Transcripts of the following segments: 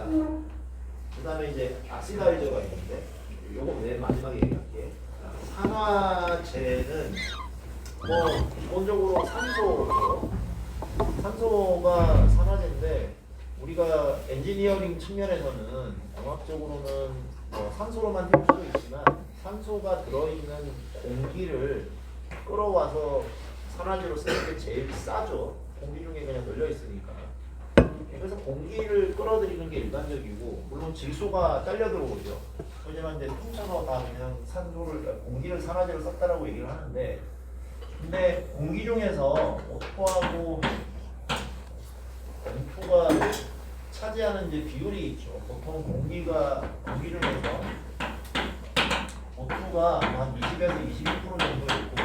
그 다음에 이제 아시다이저가 있는데 요거 맨 마지막에 얘기할게. 산화제는 뭐 기본적으로 산소죠. 산소가 산화제인데 우리가 엔지니어링 측면에서는 광학적으로는 뭐 산소로만 태울 수도 있지만 산소가 들어있는 공기를 끌어와서 산화제로 쓰는 게 제일 싸죠. 공기 중에 그냥 널려 있으니까. 그래서 공기를 끌어들이는 게 일반적이고 물론 질소가 딸려 들어오죠. 하지만 이제 통째로 다 그냥 공기를 산화제로 썼다라고 얘기를 하는데 근데 공기 중에서 O2하고 N2가 차지하는 이제 비율이 있죠. 보통 공기 중에서 O2가 한 20에서 22% 정도 있고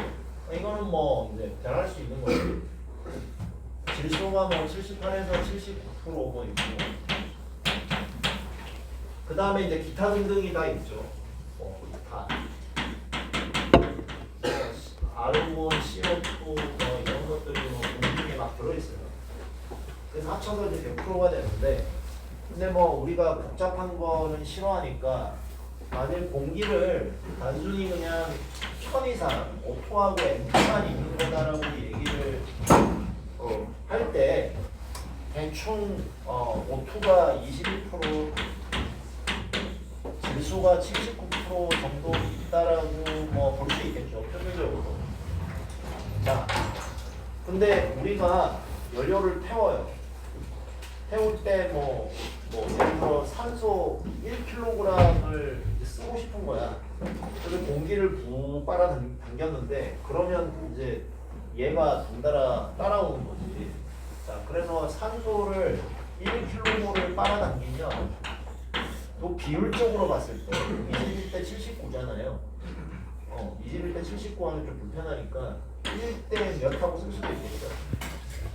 이거는 뭐 이제 잘할 수 있는 거죠. 질소가 뭐 78에서 79%뭐 있고 그 다음에 이제 기타 등등이 다 있죠. 기타 아르곤, CO2 뭐 이런 것들이 뭐 공기에 막 들어있어요. 그래서 합쳐서 이제 100%가 되는데 근데 뭐 우리가 복잡한 거는 싫어하니까 만일 공기를 단순히 그냥 편의상 O2하고 N2만 있는 거다라고 얘기를 할 때 대충 O2가 21% 질소가 79% 정도 있다라고 뭐 볼 수 있겠죠. 표면적으로. 자, 근데 우리가 연료를 태워요. 태울 때 예를 들어 산소 1kg을 쓰고 싶은 거야. 그래서 공기를 부 빨아 당겼는데 그러면 이제 얘가 덩달아 따라오는 거지. 자, 그래서 산소를 1kg를 빨아당기면 또 비율적으로 봤을 때 21대 79잖아요. 21대 79 하면 좀 불편하니까 1대 몇 하고 쓸 수도 있겠죠.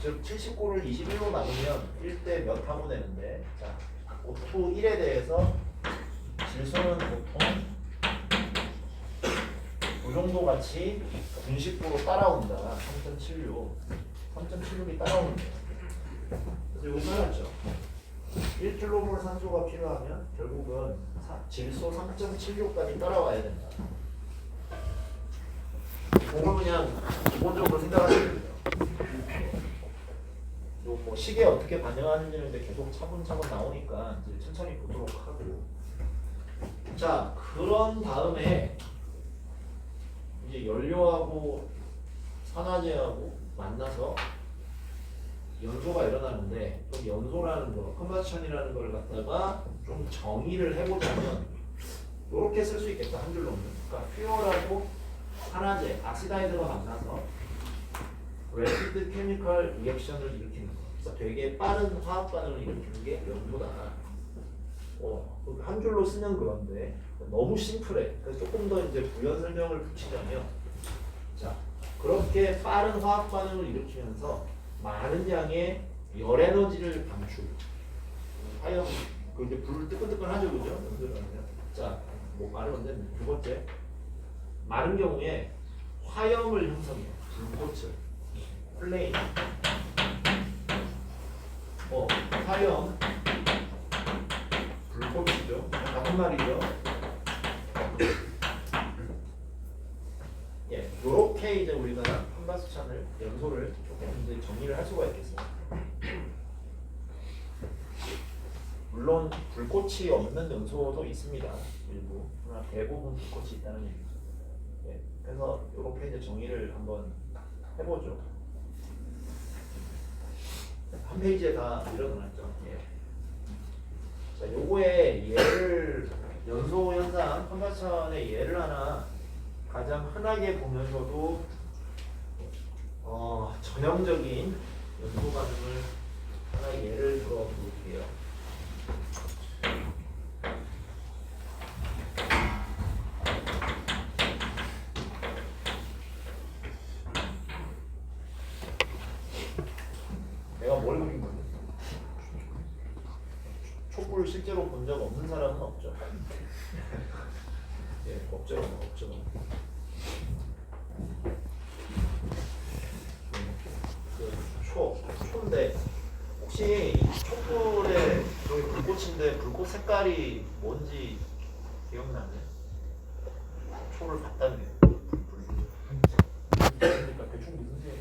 즉 79를 21로 나누면 1대 몇 하고 되는데 자, O2 1에 대해서 질소는 보통 그 정도 같이 분식으로 따라온다. 3.76이 따라오는 거예요. 그래서 여기 써놨죠. 1kmol 산소가 필요하면 결국은 질소 3.76까지 따라와야 된다. 그걸 그냥 기본적으로 생각하시면 돼요. 뭐 시계에 어떻게 반영하는지는 이제 계속 차분차분 나오니까 이제 천천히 보도록 하고. 자, 그런 다음에 이제 연료하고 산화제하고 만나서 연소가 일어나는데 좀 연소라는 거, 컨버션이라는 걸 갖다가 좀 정의를 해보자면 이렇게 쓸 수 있겠다. 한 줄로는. 그러니까 퓨어라고 산화제, 악시다이드가 만나서 레피드 케미컬 리액션을 일으키는 거. 그래서 되게 빠른 화학 반응을 일으키는 게 연소다. 한 줄로 쓰면 그런데 너무 심플해. 그래서 조금 더 이제 부연 설명을 붙이자면, 자, 그렇게 빠른 화학 반응을 일으키면서 많은 양의 열 에너지를 방출. 화염, 그 이제 불을 뜨끈뜨끈하죠, 그죠? 연소라면. 자, 뭐 말은 언제 두 번째, 많은 경우에 화염을 형성해요. 불꽃을, 플레임. 화염, 불꽃이죠. 나쁜 말이죠. 예, 요렇게 이제 우리가 컴바스찬을 연소를 조금 이제 정리를 할 수가 있겠어요. 물론 불꽃이 없는 연소도 있습니다. 일부, 그러나 대부분 불꽃이 있다는 얘기죠. 예, 그래서 요렇게 이제 정의를 한번 해보죠. 한 페이지에 다 밀어넣었죠. 예. 자, 요거에 예를 연소 현상, 컴바스찬의 예를 하나 가장 흔하게 보면서도 전형적인 연소 반응을 하나 예를 들어 볼게요. 내가 뭘 그린 건데? 촛불 실제로 본 적 없는 사람은 없죠. 예, 없죠. 초인데 혹시 이 촛불의 저기 불꽃인데 불꽃 색깔이 뭔지 기억나네. 초를 봤다네. 그러니까 대충 무슨 색?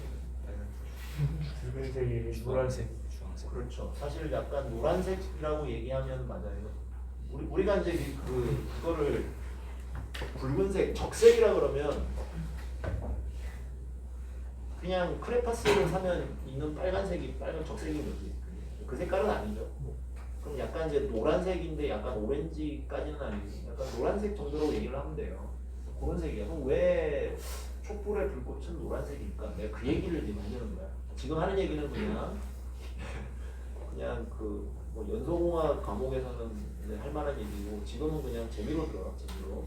붉은색이 노란색, 주황색. 그렇죠. 사실 약간 노란색이라고 얘기하면 맞아요. 우리가 이제 그거를 붉은색, 적색이라 그러면 그냥 크레파스를 사면 있는 빨간색이 빨간 적색인 거지. 그 색깔은 아니죠. 그럼 약간 이제 노란색인데 약간 오렌지까지는 아니고 약간 노란색 정도로 얘기를 하면 돼요. 그런 색이야. 그럼 왜 촛불의 불꽃은 노란색일까? 내가 그 얘기를 지금 하려는 거야. 지금 하는 얘기는 그냥 뭐 연소공학 과목에서는 할 만한 얘기고 지금은 그냥 재미로 들어가. 재미로.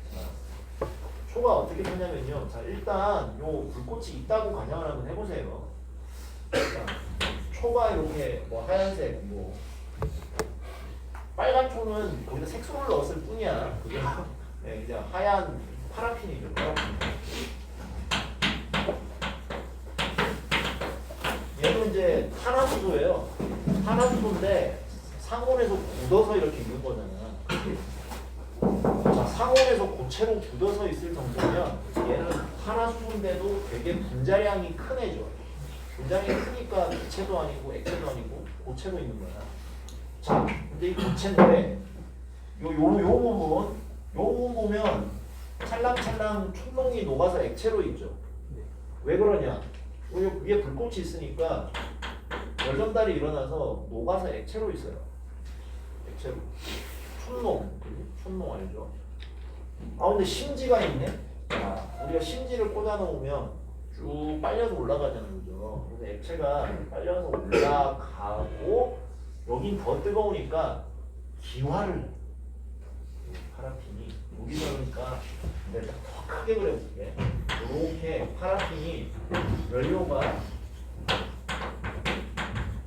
자, 초가 어떻게 되냐면요. 자, 일단 요 불꽃이 있다고 가정을 한번 해보세요. 자, 초가 이렇게 뭐 하얀색, 뭐 빨간 초는 거기다 색소를 넣었을 뿐이야. 그죠? 네, 이제 하얀 파라핀이죠. 파라핀. 얘는 이제 탄화수소예요. 탄화수소인데 상온에서 굳어서 이렇게 있는 거잖아. 자, 상온에서 고체로 굳어서 있을 정도면 얘는 탄화수소인데도 되게 분자량이 큰 애죠. 분자량이 크니까 기체도 아니고 액체도 아니고 고체도 있는 거야. 자, 근데 이 고체인데 요 부분 보면 찰랑찰랑 촛농이 녹아서 액체로 있죠. 왜 그러냐? 위에 불꽃이 있으니까 열 전달이 일어나서 녹아서 액체로 있어요. 액체로. 촛농 알죠? 아, 근데 심지가 있네? 아, 우리가 심지를 꽂아놓으면 쭉 빨려서 올라가잖아요. 그죠? 그래서 액체가 빨려서 올라가고 여긴 더 뜨거우니까 기화를 파라핀이 목이 들으니까 내가 더 크게 그려볼게. 이렇게 파라핀이 연료가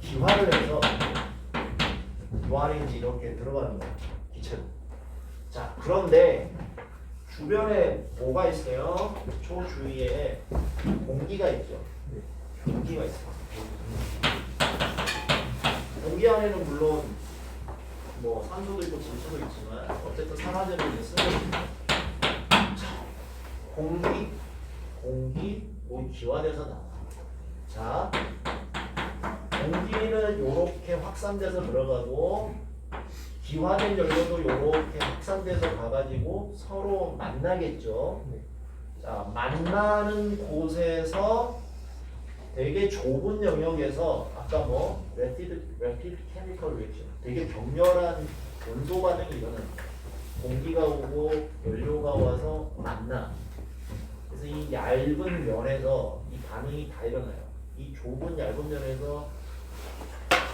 기화를 해서 요 안에 이제 이렇게 들어가는 거야. 기체로. 자, 그런데 주변에 뭐가 있어요? 초 주위에 공기가 있죠. 공기가 있어요. 공기 안에는 물론 뭐 산소도 있고 질소도 있지만 어쨌든 산화제를 이제 쓰고 있습니다. 자, 공기 뭐 기화돼서 나와. 자, 공기는 요렇게 확산돼서 들어가고 기화된 연료도 요렇게 확산돼서 가가지고 서로 만나겠죠. 자, 만나는 곳에서 되게 좁은 영역에서 아까 뭐 rapid chemical reaction 되게 격렬한 연소 반응이 일어나는 공기가 오고 연료가 와서 만나. 그래서 이 얇은 면에서 이 반응이 다 일어나요. 이 좁은 얇은 면에서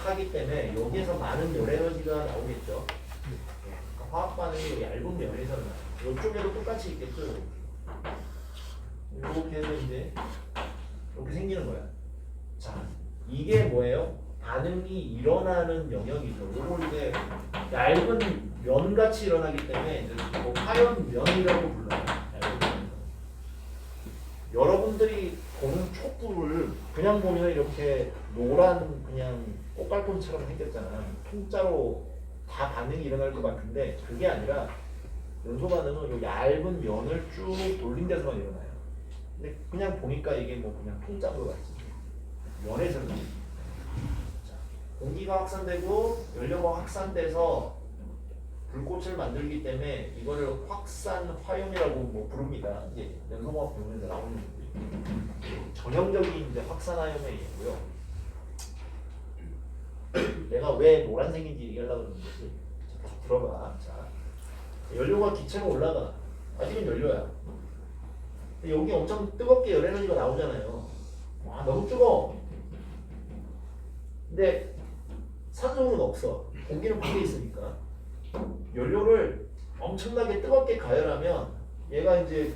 하기 때문에 여기에서 많은 열 에너지가 나오겠죠. 그러니까 화학 반응이 얇은 면에서 나요. 이쪽에도 똑같이 있겠죠. 이렇게 해서 이제 이렇게 생기는 거야. 자, 이게 뭐예요? 반응이 일어나는 영역이죠. 요걸 이제 얇은 면같이 일어나기 때문에 뭐 화염면이라고 불러요. 여러분들이 보는 촛불을 그냥 보면 이렇게 노란 그냥 꽃갈콘처럼 생겼잖아. 통짜로 다 반응이 일어날 것 같은데 그게 아니라 연소 반응은 요 얇은 면을 쭉 돌린 데서만 일어나요. 근데 그냥 보니까 이게 뭐 그냥 통짜로 같지. 면에서는 자, 공기가 확산되고 연료가 확산돼서 불꽃을 만들기 때문에 이거를 확산 화염이라고 뭐 부릅니다. 이제 연소공학 배우면서 나오는 전형적인 이제 확산 화염의 얘기고요. 내가 왜 노란색인지 얘기하려고 그러는 거지. 자, 다시 들어봐. 자, 연료가 기체로 올라가. 아직은 연료야. 근데 여기 엄청 뜨겁게 열 에너지가 나오잖아요. 와, 너무 뜨거워. 근데 산소는 없어. 공기는 밖에 있으니까. 연료를 엄청나게 뜨겁게 가열하면 얘가 이제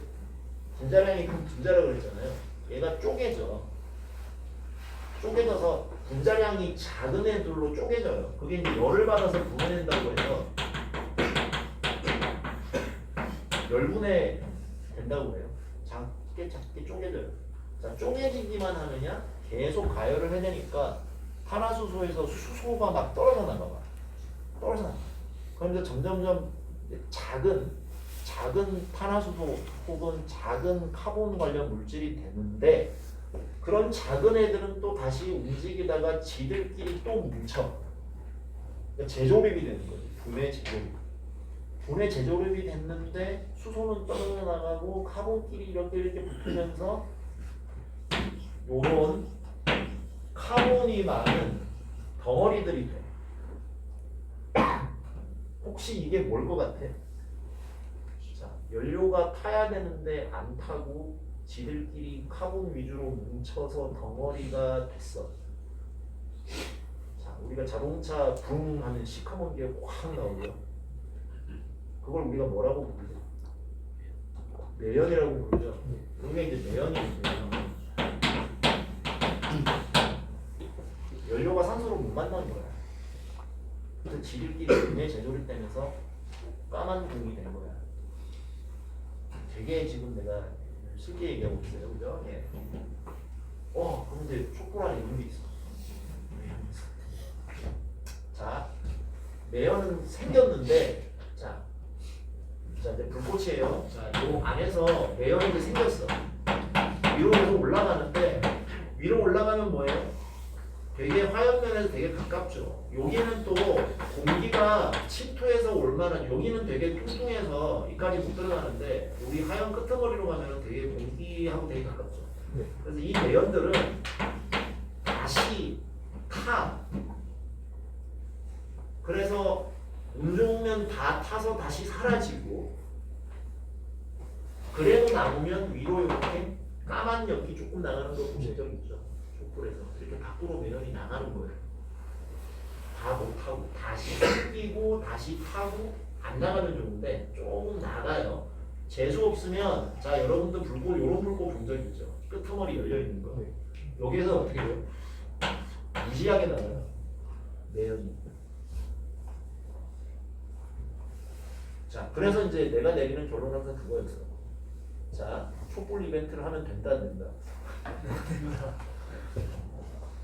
분자량이 큰 분자라고 그랬잖아요. 얘가 쪼개져. 쪼개져서 분자량이 작은 애들로 쪼개져요. 그게 이제 열을 받아서 분해된다고 해서 열분해 된다고 해요. 작게 쪼개져요. 자, 쪼개지기만 하느냐? 계속 가열을 해내니까 탄화수소에서 수소가 막 떨어져 나가봐. 떨어져 나가. 그런데 점점점 작은 탄화수소 혹은 작은 카본 관련 물질이 되는데 그런 작은 애들은 또 다시 움직이다가 지들끼리 또 뭉쳐. 그러니까 재조립이 되는 거지. 분해 재조립. 분해 재조립이 됐는데 수소는 떨어져 나가고 카본끼리 이렇게 붙으면서 요런 카본이 많은 덩어리들이 돼. 혹시 이게 뭘 것 같아? 자, 연료가 타야 되는데 안 타고 지들끼리 카본 위주로 뭉쳐서 덩어리가 됐어. 자, 우리가 자동차 붕 하면 시커먼 게 확 나오죠. 그걸 우리가 뭐라고 부르죠? 매연이라고 부르죠. 우리가 이제 매연이거든요. 연료가 산소로 못 만나는 거야. 그래서 지들끼리 분해 재조립되면서 까만 공이 된 거야. 되게 지금 내가 쉽게 얘기하고 있어요, 그죠? 예. 그런데 촛불 안에 이런 게 있어. 자, 매연은 생겼는데, 자 이제 불꽃이에요. 자, 이 안에서 매연이 생겼어. 위로 계속 올라가는데, 위로 올라가면 뭐예요? 되게 화염면에서 되게 가깝죠. 여기는 또 공기가 침투해서 올 만한, 여기는 되게 뚱뚱해서 이까지 못 들어가는데 여기 하얀 끄트머리로 가면 되게 공기하고 되게 가깝죠. 그래서 이 매연들은 다시 타. 그래서 운 좋으면 다 타서 다시 사라지고, 그래도 남으면 위로 이렇게 까만 연기 조금 나가는 거 보신 적 있죠? 촛불에서 이렇게 밖으로 매연이 나가는 거예요. 다 못 타고 다시 생기고 다시 타고 안 나가는 정도인데 조금 나가요. 재수 없으면, 자, 여러분들 불꽃, 요런 불꽃 본 적 있죠? 끄트머리 열려 있는 거. 여기에서 어떻게 돼요? 무지하게 나가요. 매연이. 자, 그래서 이제 내가 내리는 결론은 항상 그거였어. 자, 촛불 이벤트를 하면 된다, 안 된다.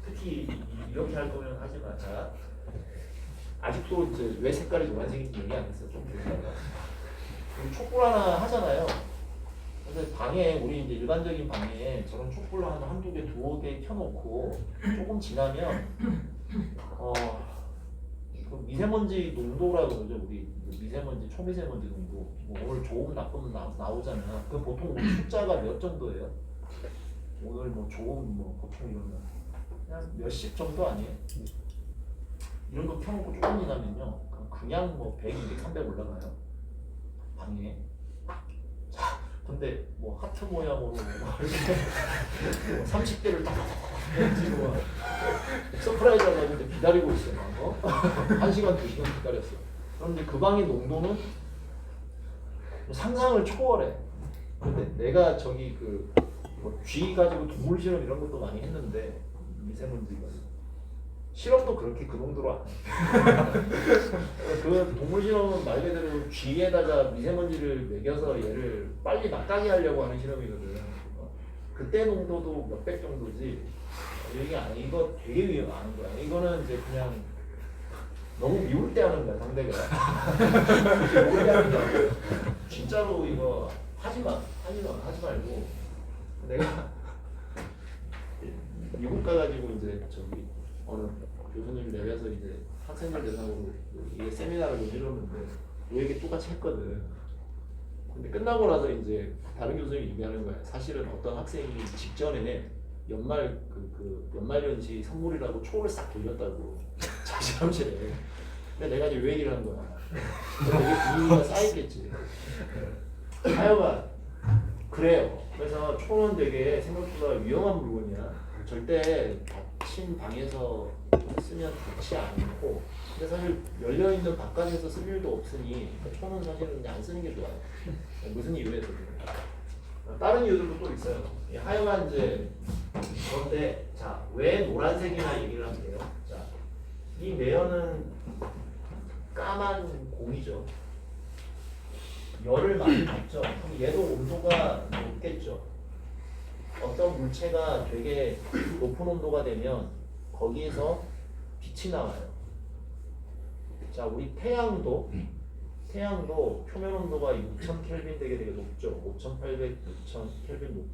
특히 이렇게 할 거면 하지 마. 자, 아직도 이제 왜 색깔이 노란색인지 얘기 안 했어. 좀 보다가 우리 촛불 하나 하잖아요. 그래서 방에, 우리 이제 일반적인 방에 저런 촛불 하나 한두 개, 두어 개 켜놓고 조금 지나면 그 미세먼지 농도라고 그러죠. 우리 미세먼지, 초미세먼지 농도. 뭐 오늘 좋음 나쁨 나오잖아요. 그 보통 우리 숫자가 몇 정도예요? 오늘 뭐 좋음 뭐 보통 이러면 그냥 몇십 정도 아니에요? 이런 거 켜놓고 조금 지나면요, 그냥 뭐 100, 200, 300 올라가요. 방에. 자, 근데 뭐 하트 모양으로 이렇게 30개를 딱 지금 서프라이즈 하려고 이제 기다리고 있어요. 1시간, 2시간 기다렸어요. 그런데 그 방의 농도는 상상을 초월해. 근데 내가 저기 뭐 쥐 가지고 동물 실험 이런 것도 많이 했는데, 미세먼지가 실험도 그렇게 그 농도로 안 해. 그 동물 실험은 말 그대로 쥐에다가 미세먼지를 먹여서 얘를 빨리 낫가게 하려고 하는 실험이거든. 그때 농도도 몇백 정도지. 이게 아니, 이거 되게 위험한 거야. 이거는 이제 그냥 너무 미울 때 하는 거야, 상대가. 미울 때 하는 게 아니고 진짜로 이거 하지 말고. 내가 미국 가가지고 이제 저기 어느 교수님 내려서 이제 학생들 대상으로 이게 세미나를 열었는데 이 얘기 똑같이 했거든. 근데 끝나고 나서 이제 다른 교수님이 얘기하는 거야. 사실은 어떤 학생이 직전에 연말 연말연시 선물이라고 초를 싹 돌렸다고 자기 실험실에. 근데 내가 이제 왜 얘기를 하는 거야? 되게 분위기가 쌓이겠지. 하여간 그래요. 그래서 초는 되게 생각보다 위험한 물건이야. 절대 닫힌 방에서 쓰면 좋지 않고, 근데 사실 열려있는 바깥에서 쓸 일도 없으니 초는 사실은 그냥 안 쓰는 게 좋아요. 무슨 이유에서든. 다른 이유들도 또 있어요. 하여간 이제 그런데, 자, 왜 노란색이나 얘기를 하면 돼요? 자, 이 매연은 까만 공이죠. 열을 많이 받죠. 그럼 얘도 온도가 높겠죠. 어떤 물체가 되게 높은 온도가 되면 거기에서 빛이 나와요. 자, 우리 태양도 표면 온도가 6000 켈빈 되게 높죠. 5800, 6000 켈빈 높.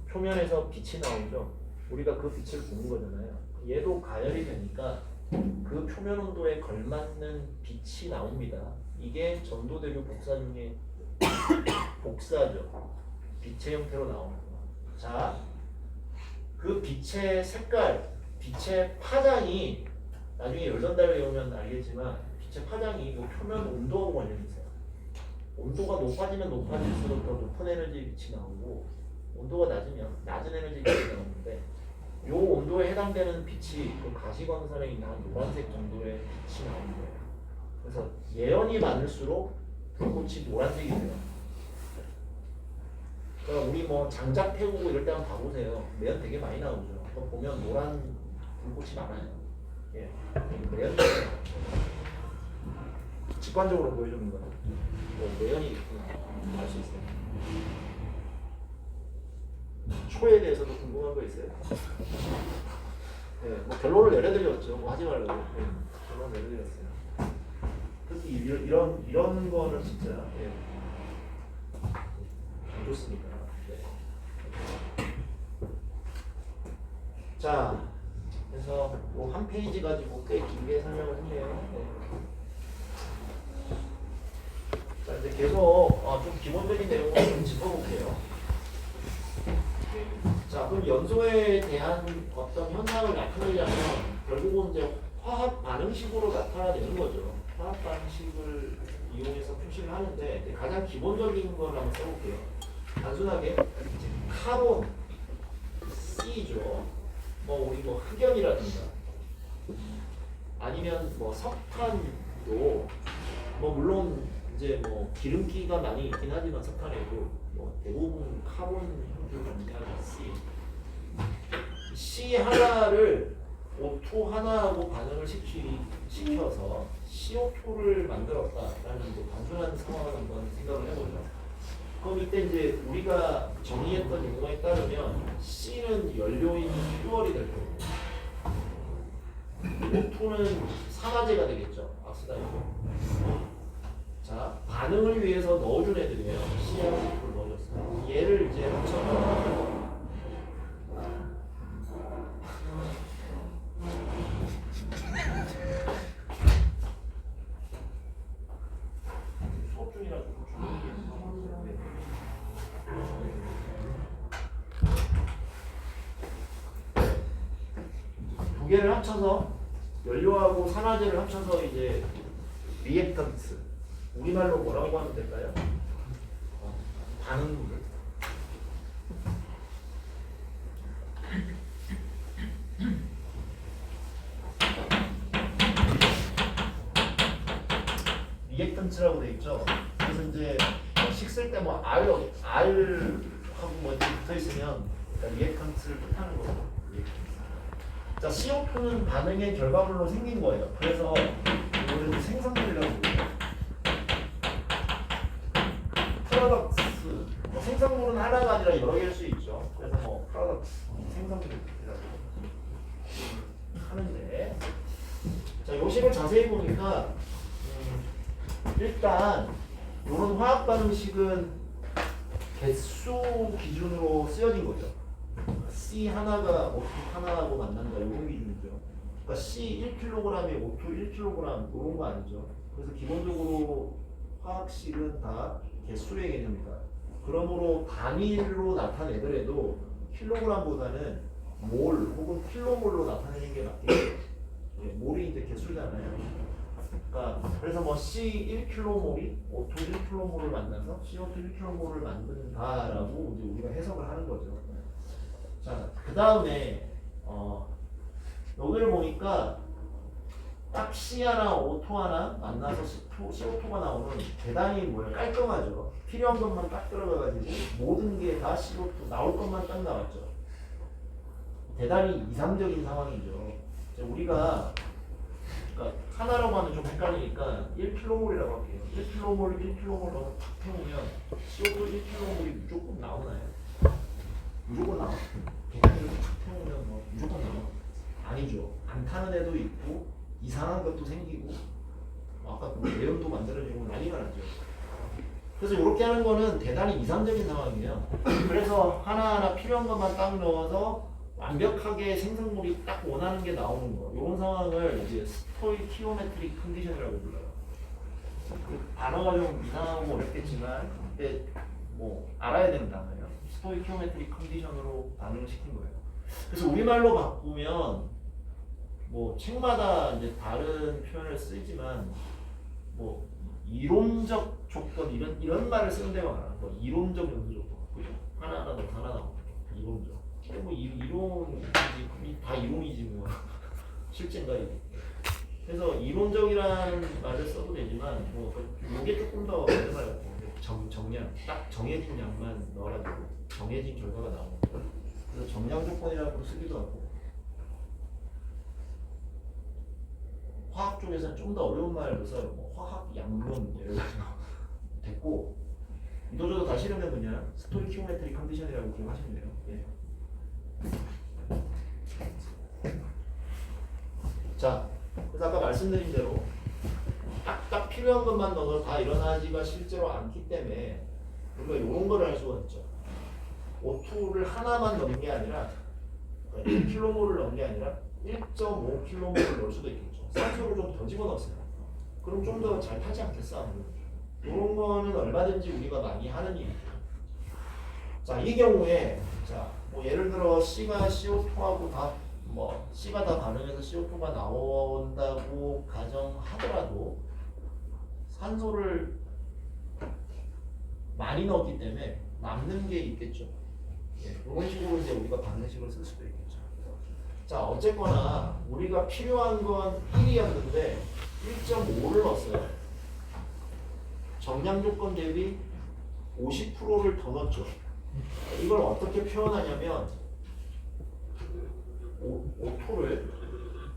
표면에서 빛이 나오죠. 우리가 그 빛을 보는 거잖아요. 얘도 가열이 되니까 그 표면 온도에 걸맞는 빛이 나옵니다. 이게 전도대류 복사 중에 복사죠. 빛의 형태로 나오는 거. 자, 그 빛의 색깔, 빛의 파장이 나중에 열전달 외우면 알겠지만 빛의 파장이 그 표면 온도하고 관련이 있어요. 온도가 높아지면 높아질수록 더 높은 에너지 빛이 나오고 온도가 낮으면 낮은 에너지 빛이 나오는데 요 온도에 해당되는 빛이 그 가시광선에 있는 한 노란색 정도의 빛이 나오는 거예요. 그래서 예언이 많을수록 불꽃이 노란색이 돼요. 그러니까 우리 뭐 장작 태우고 이럴 때 한번 봐보세요. 매연 되게 많이 나오죠. 그거 보면 노란 불꽃이 많아요. 예, 매연 직관적으로 보여주는 거예요. 매연이 있구나 알 수 있어요. 초에 대해서도 궁금한 거 있어요? 네, 뭐 결론을 내려드렸죠. 뭐 하지 말라고. 네, 결론 내려드렸어요. 특히 이런 거는 진짜 안 좋습니다. 네. 자, 그래서 뭐 한 페이지 가지고 꽤 길게 설명을 했네요. 네. 자, 이제 계속 좀 기본적인 내용을 좀 짚어볼게요. 자, 그럼 연소에 대한 어떤 현상을 나타내려면 결국은 이제 화학 반응식으로 나타내는 거죠. 화학 반응식을 이용해서 표시를 하는데 가장 기본적인 걸 한번 써볼게요. 단순하게 카본, C죠. 뭐 우리 뭐 흑연이라든가 아니면 뭐 석탄도 뭐 물론 이제 뭐 기름기가 많이 있긴 하지만 석탄에도 뭐 대부분 카본 형태로 존재하는 C 하나를 O2 하나하고 반응을 시켜서 CO2를 만들었다라는 뭐 단순한 상황을 한번 생각을 해보죠. 그럼 이때 이제 우리가 정의했던 용어에 따르면 C는 연료인 퓨얼이 될 거고 O2는 산화제가 되겠죠. 악스다이고. 자, 반응을 위해서 넣어준 애들이에요. C하고 O2를 넣어줬어요. 얘를 이제 합쳐서 수업 중이라서 두 개를 합쳐서 연료하고 산화제를 합쳐서 이제 리액턴트 우리말로 뭐라고 하면 될까요? 반응물. 리액턴트라고 돼 있죠. 그래서 이제 식쓸 때 뭐 R하고 뭐 이렇게 붙어 있으면 리액턴트를 뜻하는 거죠. 자, CO2는 반응의 결과물로 생긴 거예요. 그래서 이거를 생성물이라고 부르죠. 프로덕트, 뭐 생성물은 하나가 아니라 여러 개일 수 있죠. 그래서 뭐 프로덕트, 생성물이라고 하는데, 자, 요식을 자세히 보니까 일단 이런 화학 반응식은 개수 기준으로 쓰여진 거죠. C 하나가 O2 하나하고 만난다 이런 기준이죠. 그러니까 C 1kg에 O2 1kg 이런 거 아니죠. 그래서 기본적으로 화학식은 다 개수의 개념이다. 그러므로 단위로 나타내더라도 킬로그램보다는 몰 혹은 킬로몰로 나타내는 게 맞겠죠. 예, 몰이 이제 개수잖아요. 그러니까 그래서 뭐 C 1kmol이 O2 1kmol을 만나서 CO2 1kmol을 만든다라고 이제 우리가 해석을 하는 거죠. 자, 그 다음에 여기를 보니까 딱 C 하나, O2 하나 만나서 CO2가 나오면 대단히 뭐야 깔끔하죠. 필요한 것만 딱 들어가가지고 모든 게 다 CO2 나올 것만 딱 나왔죠. 대단히 이상적인 상황이죠. 우리가 그러니까 하나라고 하면 좀 헷갈리니까 1kmol이라고 할게요. 1kmol, 1kmol 넣어서 탁 태우면 CO2 1kmol이 무조건 나오나요? 무조건 나와. 계산기를 탁 태우면 뭐 무조건 나와? 아니죠. 안 안 타는 애도 있고 이상한 것도 생기고 아까 내음도 만들어지고 난리가 나죠. 그래서 이렇게 하는 거는 대단히 이상적인 상황이에요. 그래서 하나하나 필요한 것만 딱 넣어서 완벽하게 생성물이 딱 원하는 게 나오는 거. 이런 상황을 이제 스토이키오메트릭 컨디션이라고 불러요. 그 단어가 좀 이상하고 어렵겠지만 근데 뭐 알아야 되는 단어예요. 스토이키오메트릭 컨디션으로 반응시킨 거예요. 그래서 우리말로 바꾸면 뭐 책마다 이제 다른 표현을 쓰지만 뭐 이론적 조건 이런 말을 쓰는 데가 많아. 뭐 이론적 연수 조건, 그죠? 하나하나 더 하나 나오고 이론적. 뭐 이론이지 다 이론이지 뭐 실제인가 이게. 그래서 이론적이라는 말을 써도 되지만 뭐 이게 조금 더 어떤 말 같고 정량 딱 정해진 양만 넣어가지고 정해진 결과가 나오는 거예요. 그래서 정량 조건이라고 쓰기도 하고. 화학 쪽에서는 좀 더 어려운 말을 써요. 뭐 화학 양분 예를 들어서 됐고 이도저도 다 싫으면 그냥 스토이키오메트릭 컨디션이라고 기억하시면 돼요. 예. 자, 그래서 아까 말씀드린 대로 딱 필요한 것만 넣어서 다 일어나지가 실제로 않기 때문에 우리가 이런 거를 할 수가 있죠. O2를 하나만 넣는 게 아니라 1kmol을 넣는 게 아니라 1.5kmol을 넣을 수도 있겠죠. 산소를 좀 더 집어넣었어요. 그럼 좀 더 잘 타지 않겠어? 이런 거는 얼마든지 우리가 많이 하는 일이죠. 자, 이 경우에 자, 뭐 예를 들어 C가 CO2하고 뭐 C가 다 반응해서 CO2가 나온다고 가정하더라도 산소를 많이 넣었기 때문에 남는 게 있겠죠. 예, 이런 식으로 이제 우리가 반응식을 쓸 수도 있겠죠. 자, 어쨌거나 우리가 필요한 건 1이었는데 1.5를 넣었어요. 정량 조건 대비 50%를 더 넣었죠. 이걸 어떻게 표현하냐면 O2를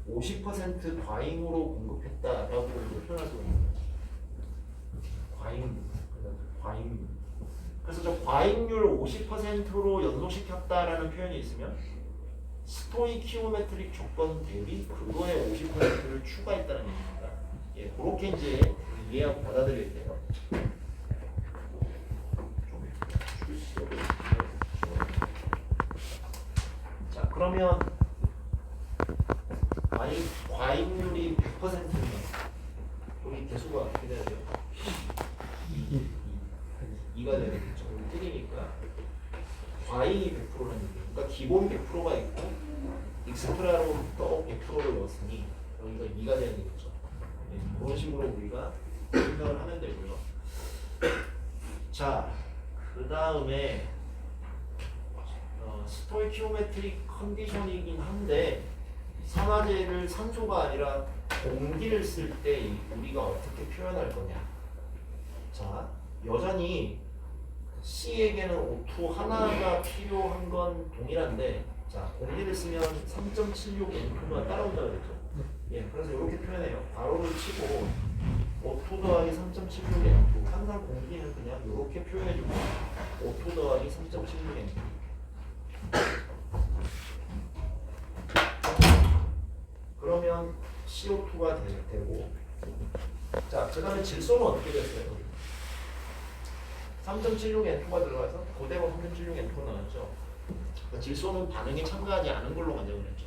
50% 과잉으로 공급했다라고 표현할 수 있는 거예요. 과잉. 그래서 저 과잉률 50%로 연소시켰다라는 표현이 있으면 스토이키오메트릭 조건 대비 그거에 50%를 추가했다는 얘기입니다. 예, 그렇게 이제 이해하고 받아들여야 돼요. 자, 그러면 과잉률이 100%면 여기 개수가 어떻게 돼야 돼요? 2가 돼야 되겠죠. 여기 틀리니까 과잉이 100%라는 얘기예요. 그러니까 기본 100%가 있고 익스트라로 또 100%를 넣었으니 여기가 2가 되는 거죠. 네, 그런 식으로 우리가 생각을 하면 되고요. 자, 그 다음에 스토이키오메트릭 컨디션이긴 한데 산화제를 산소가 아니라 공기를 쓸 때 우리가 어떻게 표현할 거냐. 자, 여전히 C에게는 O2 하나가 필요한 건 동일한데 자, 공기를 쓰면 3.76 N가 따라온다 그랬죠. 예, 그래서 이렇게 표현해요. 바로를 치고 O2 더하기 3.76 N2 항상 공기는 그냥 이렇게 표현해주고 O2 더하기 3.76 N2 그러면 CO2가 되고 자, 그 다음에 질소는 어떻게 됐어요? 3.76 N2가 들어가서 그대로 3.76 N2가 나왔죠. 그러니까 질소는 반응에 참가하지 않은 걸로 가정을 했죠.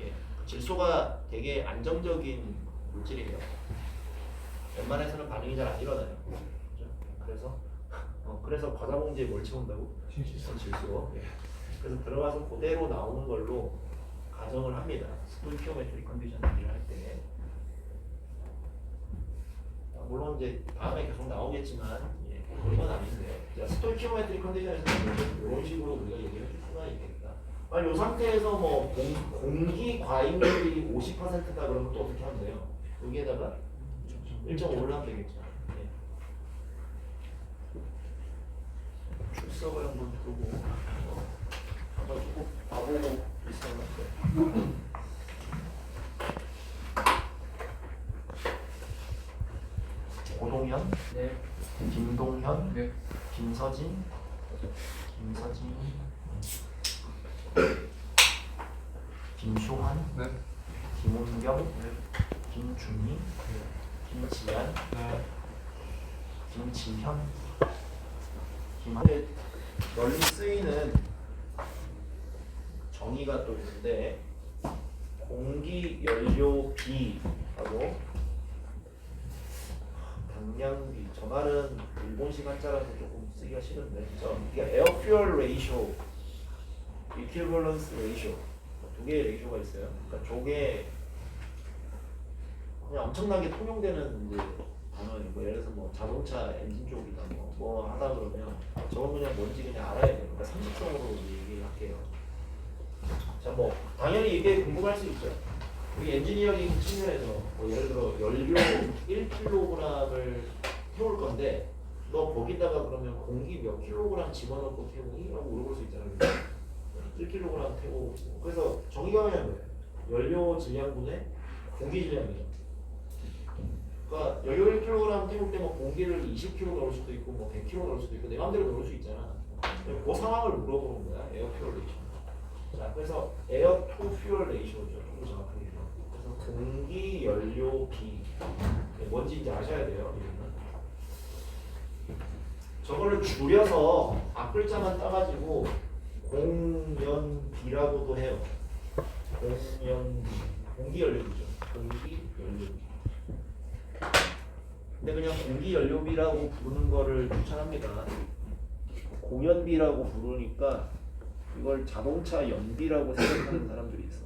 예, 질소가 되게 안정적인 물질이에요. 웬만해서는 반응이 잘 안 일어나요. 그렇죠? 그래서 과자봉지에 뭘 채운다고? 질소. 예. 그래서 들어가서 그대로 나오는 걸로 가정을 합니다. 스토이키오메트릭 컨디션 일을 할 때. 물론 이제 다음에 계속 나오겠지만 예, 그런 건 아닌데 스토이키오메트릭 컨디션에서는 이런 식으로 우리가 얘기를 해줄 수가 있겠다. 이 상태에서 뭐 공기 과잉률이 50%다 그러면 또 어떻게 하면 돼요? 여기에다가 1.5를 하면 되겠죠. 예. 출석을 한번 두고 한번 조금 봐보고 있었는데 오동현, 네. 김동현, 네. 김서진, 김수환, 네. 김은경, 김준희, 김지한, 김지현, 김한대. 널리 쓰이는 정의가 또 있는데 공기 연료 비하고 방량비. 저 말은 일본식 한자라서 조금 쓰기가 싫은데 이게 에어 퓨얼 레이쇼, 이퀴벌런스 레이쇼 두 개의 레이쇼가 있어요. 그러니까 저게 그냥 엄청나게 통용되는 이제 단어예요. 뭐 예를 들어서 뭐 자동차 엔진 쪽이다 뭐 하다 그러면 저건 그냥 뭔지 그냥 알아야 돼요. 그러니까 상식적으로 얘기할게요. 자, 뭐 당연히 이게 궁금할 수 있죠. 우리 엔지니어링 측면에서 뭐 예를 들어 연료 1kg을 태울 건데 너 거기다가 그러면 공기 몇 킬로그램 집어넣고 태우니? 라고 물어볼 수 있잖아요. 1kg 태우고. 그래서 정의가 그냥 뭐예요? 연료 질량분의 공기 질량이죠. 그러니까 연료 1kg 태울 때 뭐 공기를 20kg 넣을 수도 있고 뭐 100kg 넣을 수도 있고 내 맘대로 넣을 수 있잖아. 그 상황을 물어보는 거야. 에어 퓨얼 레이쇼. 자, 그래서 에어 투 퓨얼 레이쇼죠. 좀 정확하게. 그래서 공기 연료 비 뭔지 이제 아셔야 돼요. 이거는. 저거를 줄여서 앞글자만 따가지고 공연비라고도 해요. 공연비. 공기 연료비죠. 공기 연료비. 근데 그냥 공기 연료비라고 부르는 거를 추천합니다. 공연비라고 부르니까 이걸 자동차 연비라고 생각하는 사람들이 있어.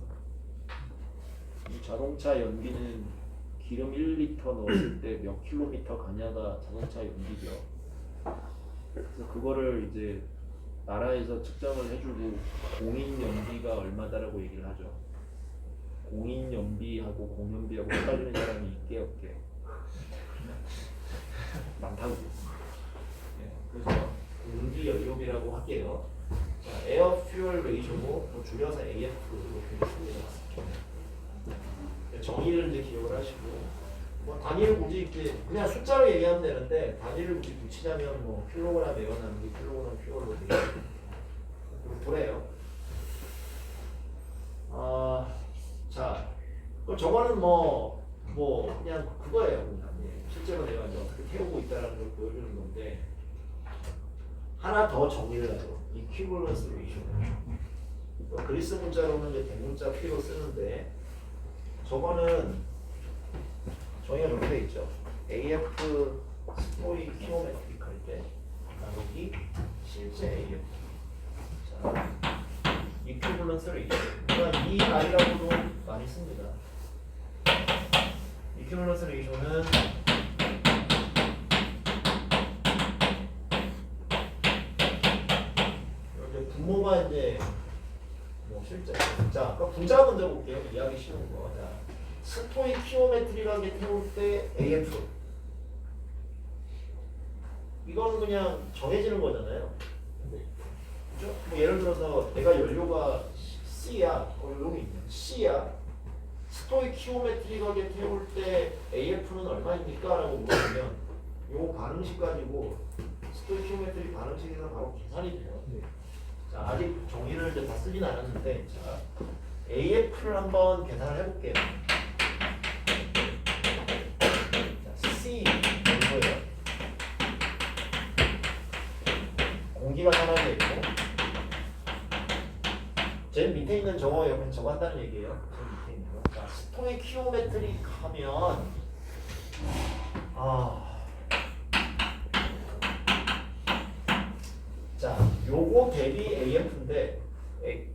이 자동차 연비는 기름 1리터 넣었을 때 몇 킬로미터 가냐가 자동차 연비죠. 그래서 그거를 이제 나라에서 측정을 해주고 공인 연비가 얼마다라고 얘기를 하죠. 공인 연비하고 공연비하고 헷갈리는 사람이 있게 없게 많다고. 그래서 공기 연료비라고 할게요. 자, 에어 퓨얼 레이쇼고 뭐 줄여서 AF 이렇게 씁니다. 정의를 이제 기억을 하시고 뭐 단위를 굳이 이렇게 그냥 숫자로 얘기하면 되는데 단위를 굳이 붙이자면 뭐 킬로그램 에어 나누기 킬로그램 퓨얼로 되게 그래요. 자, 그럼 저거는 뭐 그냥 그거예요. 그냥. 실제로 내가 이제 어떻게 태우고 있다는 걸 보여주는 건데 하나 더 정리를 하죠. 이퀴벌런스 레이쇼. 그리스 문자로는 이제 대문자 P로 쓰는데 저거는 정의가 이렇게 돼 있죠. AF 스토이 키로메트릭 할 때 나누기 실제 AF. 자, 이퀴벌런스 레이쇼. 그러니까 이 I라고도 많이 씁니다. 이퀴벌런스 레이쇼는 분모가 이제 뭐 실제. 자, 그럼 분자 먼저 볼게요. 이해하기 쉬운 거. 자, 스토이키오메트리하게 태울 때 AF. 이거는 그냥 정해지는 거잖아요. 그죠? 뭐 예를 들어서 내가 연료가 C야. 여기 있네. C야. 스토이키오메트리하게 태울 때 AF는 얼마입니까? 라고 물어보면 요 반응식 가지고 스토이키오메트리 반응식에서 바로 계산이 돼요. 자, 아직 정의를 이제 다 쓰진 않았는데, 자, AF를 한번 계산을 해볼게요. 자, C 뭐예요? 공기가 산화되어 있고, 제일 밑에 있는 저거예요. 그냥 저거 한다는 얘기예요. 제일 밑에 있는 거. 자, 스토이키오메트릭 하면 자, 요거 대비 AF인데,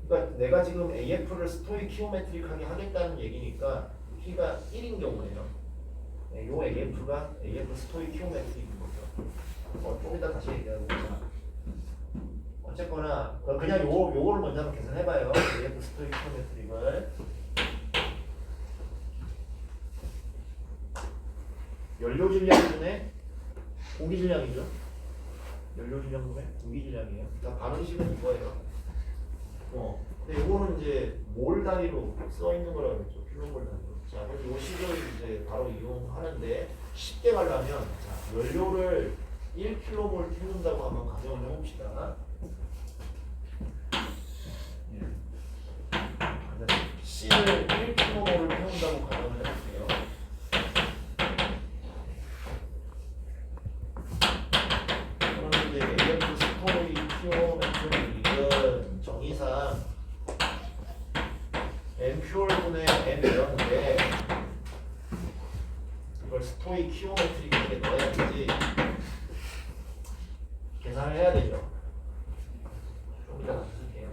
그러니까 내가 지금 AF를 스토이키오메트릭하게 하겠다는 얘기니까 P가 1인 경우에요. 요 AF가 AF 스토이키오메트릭인 거죠. 좀 이따 다시 얘기하고. 어쨌거나 그냥 요거를 먼저 한번 계산해봐요. AF 스토이키오메트릭을 연료 질량분의 공기 질량이죠. 연료 질량분의 공기 질량이에요. 그러니까 반응식은 이거예요. 근데 이거는 이제 몰 단위로 써 있는 거라고 했죠. 킬로몰 단위로. 자, 그래서 이 식을 이제 바로 이용하는데 쉽게 말하면 자, 연료를 1km몰 태운다고 한번 가정을 해봅시다. C를 1km몰을 태운다. M표현분의 M이었는데 이걸 스토이키오메트릭에 넣어야지 계산을 해야 되죠. 좀 이따 쓸게요.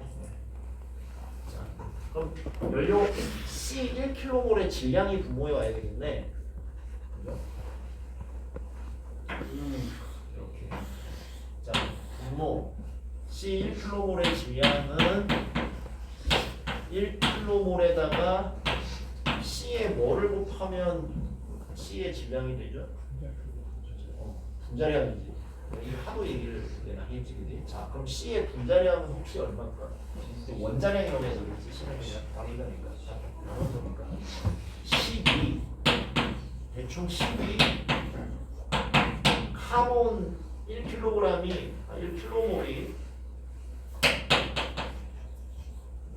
자, 그럼 연료 C 1km의 질량이 분모에 와야 되겠네. 그죠? 이렇게. 자, 분모 C 1km의 질량은 1km에다가 C에 뭐를 곱하면 C의 질량이 되죠? 분자량이지. 이 하도 얘기를 내가 했지, 그지? 자, 그럼 C의 분자량은 혹시 얼마일까? 원자량이라고 해서 쓰시는 그냥 답이니까. 자, 나눠서니까 12 대충 12 카본 1kg이 1kmol이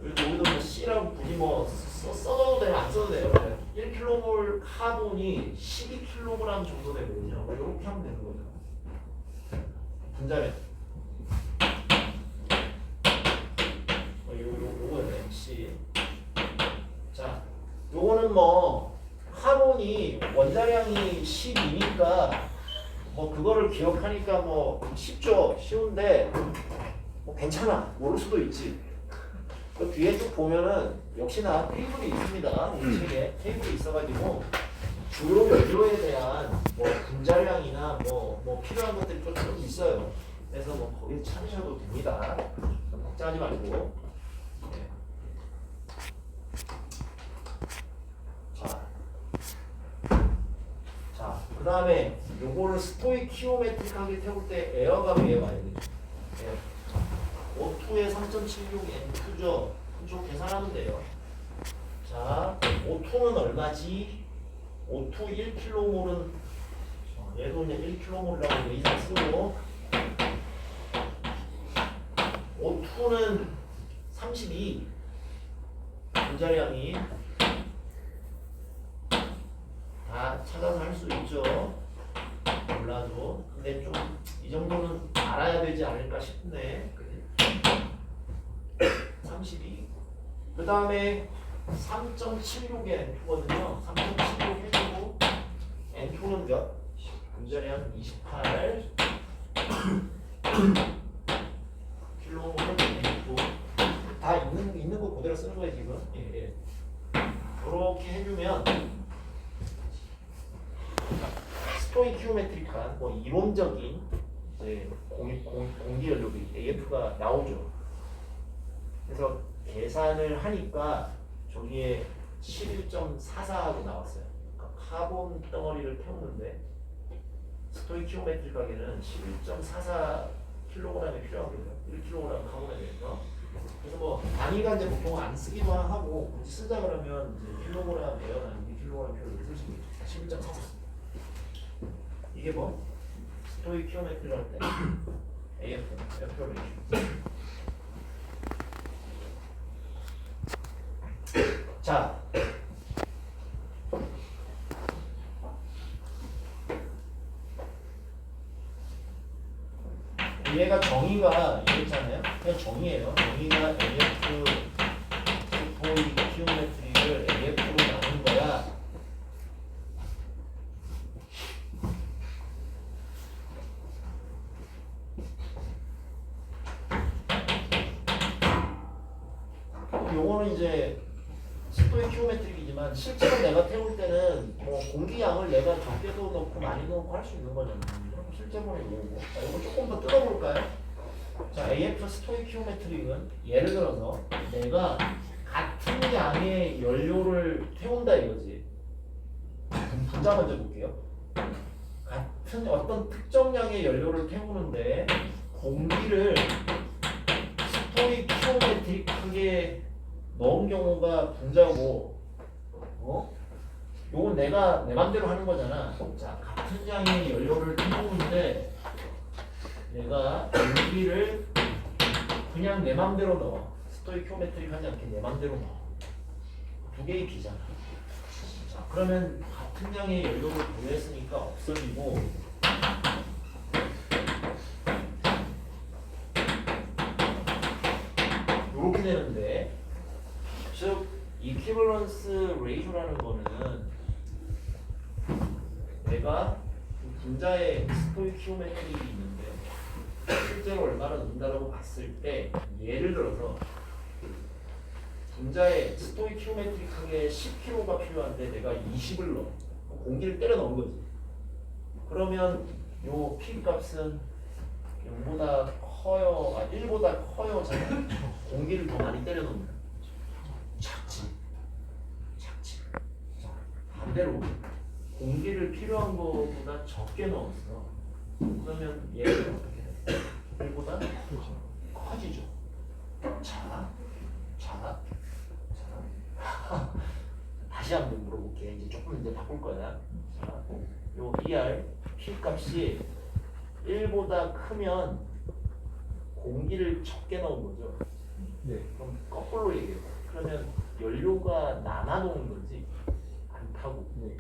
여기도 C라고 굳이 뭐 써도 돼요, 안 써도 돼요. 1kmol 카본이 12kg 정도 되거든요. 이렇게 하면 되는 거죠. 분자량. 요거는 MC. 자, 요거는 뭐 카본이 원자량이 12니까 뭐 그거를 기억하니까 뭐 쉽죠, 쉬운데 뭐 괜찮아, 모를 수도 있지. 그 뒤에 쭉 보면은 역시나 테이블이 있습니다. 우리 책에 테이블이 있어가지고 주요 연료에 대한 뭐 분자량이나 뭐 필요한 것들이 좀 있어요. 그래서 뭐 거기 찾으셔도 됩니다. 걱정하지 말고. 네. 자, 그 다음에 요거를 스토이키오메트릭하게 태울 때 에어가 위에 와야 되죠. 에어. O2에 3.76 N2죠. 좀 계산하면 돼요. 자, O2는 얼마지? O2 1kmol은 얘도 이제 1kmol이라고 이상 쓰고 O2는 32 분자량이 다 찾아서 할 수 있죠. 몰라도. 근데 좀 이 정도는 알아야 되지 않을까 싶네. 32. 그 다음에 3.76의 N2거든요. 3.76 해주고 N2는 몇? 분자량 28 킬로몰 N2 다 있는 거 그대로 쓰는 거예요 지금. 예. 이렇게 해주면 스토이키오메트릭한 뭐 이론적인 이제 공기 연료비 AF가 나오죠. 그래서 계산을 하니까 저기에 11.44하고 나왔어요. 그러니까 카본 덩어리를 태우는데 스토이키오메트릭하게는 11.44kg이 필요하거든요. 1kg 카본에 대해서. 그래서 뭐 단위가 이제 보통 안 쓰기도 하고 굳이 쓰자 그러면 이제 킬로그램 에어나 2kg 표를 쓰시겠죠. 11.44. 이게 뭐 스토이키오메트릭 할 때 AF, 에어표 레이쇼. 자, 얘가 정의가 이랬잖아요. 그냥 정의예요. 정의가 AF 스토이키오메트릭을 AF로 나눈 거야. 요거는 이제 스토이키오메트릭이지만 실제로 내가 태울 때는 뭐 공기양을 내가 적게도 넣고 많이 넣고 할 수 있는 거잖아요. 실제로는 이거고. 자, 이거 조금 더 뜯어볼까요? 자, AF 스토이키오메트릭은 예를 들어서 내가 같은 양의 연료를 태운다 이거지. 분자 먼저 볼게요. 같은 어떤 특정 양의 연료를 태우는데 공기를 스토이키오메트릭하게 넣은 경우가 분자고, 요건 내가 내 맘대로 하는 거잖아. 자, 같은 양의 연료를 태우는데 내가 공기를 그냥 내 맘대로 넣어. 스토이키오메트릭 하지 않게 내 맘대로 넣어. 두 개의 비잖아. 자, 그러면 같은 양의 연료를 보유했으니까 없어지고, 요렇게 되는데, 즉 이퀴벌런스 레이쇼라는 거는 내가 분자의 스토이키오메트릭이 있는데 실제로 얼마나 넣는다라고 봤을 때 예를 들어서 분자의 스토이키오메트릭하게 10kg가 필요한데 내가 20을 넣어 공기를 때려 넣은 거지. 그러면 요 P 값은 0보다 커요, 1보다 커요, 잖아. 공기를 더 많이 때려 넣으면 작지. 반대로 공기를 필요한 것보다 적게 넣었어. 그러면 얘는 어떻게 돼? 1보다 커지죠. 자. 다시 한번 물어볼게. 이제 조금 이제 바꿀 거야. 자, 요 ER P 값이 1보다 크면 공기를 적게 넣은 거죠. 네. 그럼 거꾸로 얘기해봐. 그러면 연료가 남아도는 거지 안 타고. 네.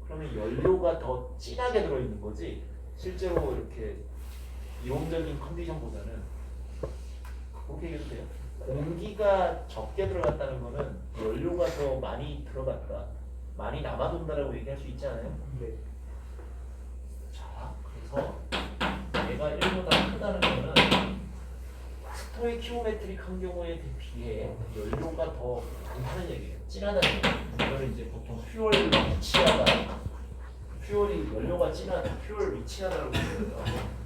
그러면 연료가 더 진하게 들어있는 거지. 실제로 이렇게 이론적인 컨디션보다는 그렇게 얘기해도 돼요. 공기가 적게 들어갔다는 거는 연료가 더 많이 들어갔다, 많이 남아돈다라고 얘기할 수 있지 않아요? 네. 자, 그래서 얘가 1보다 크다는 거는 스토이키오메트릭한 경우에 비해 연료가 더 많다는 얘기예요. 진하다는 얘기예요. 이거는 이제 보통 퓨얼 리치하다, 퓨얼이 연료가 진하다, 퓨얼 리치하다라고 얘기해요.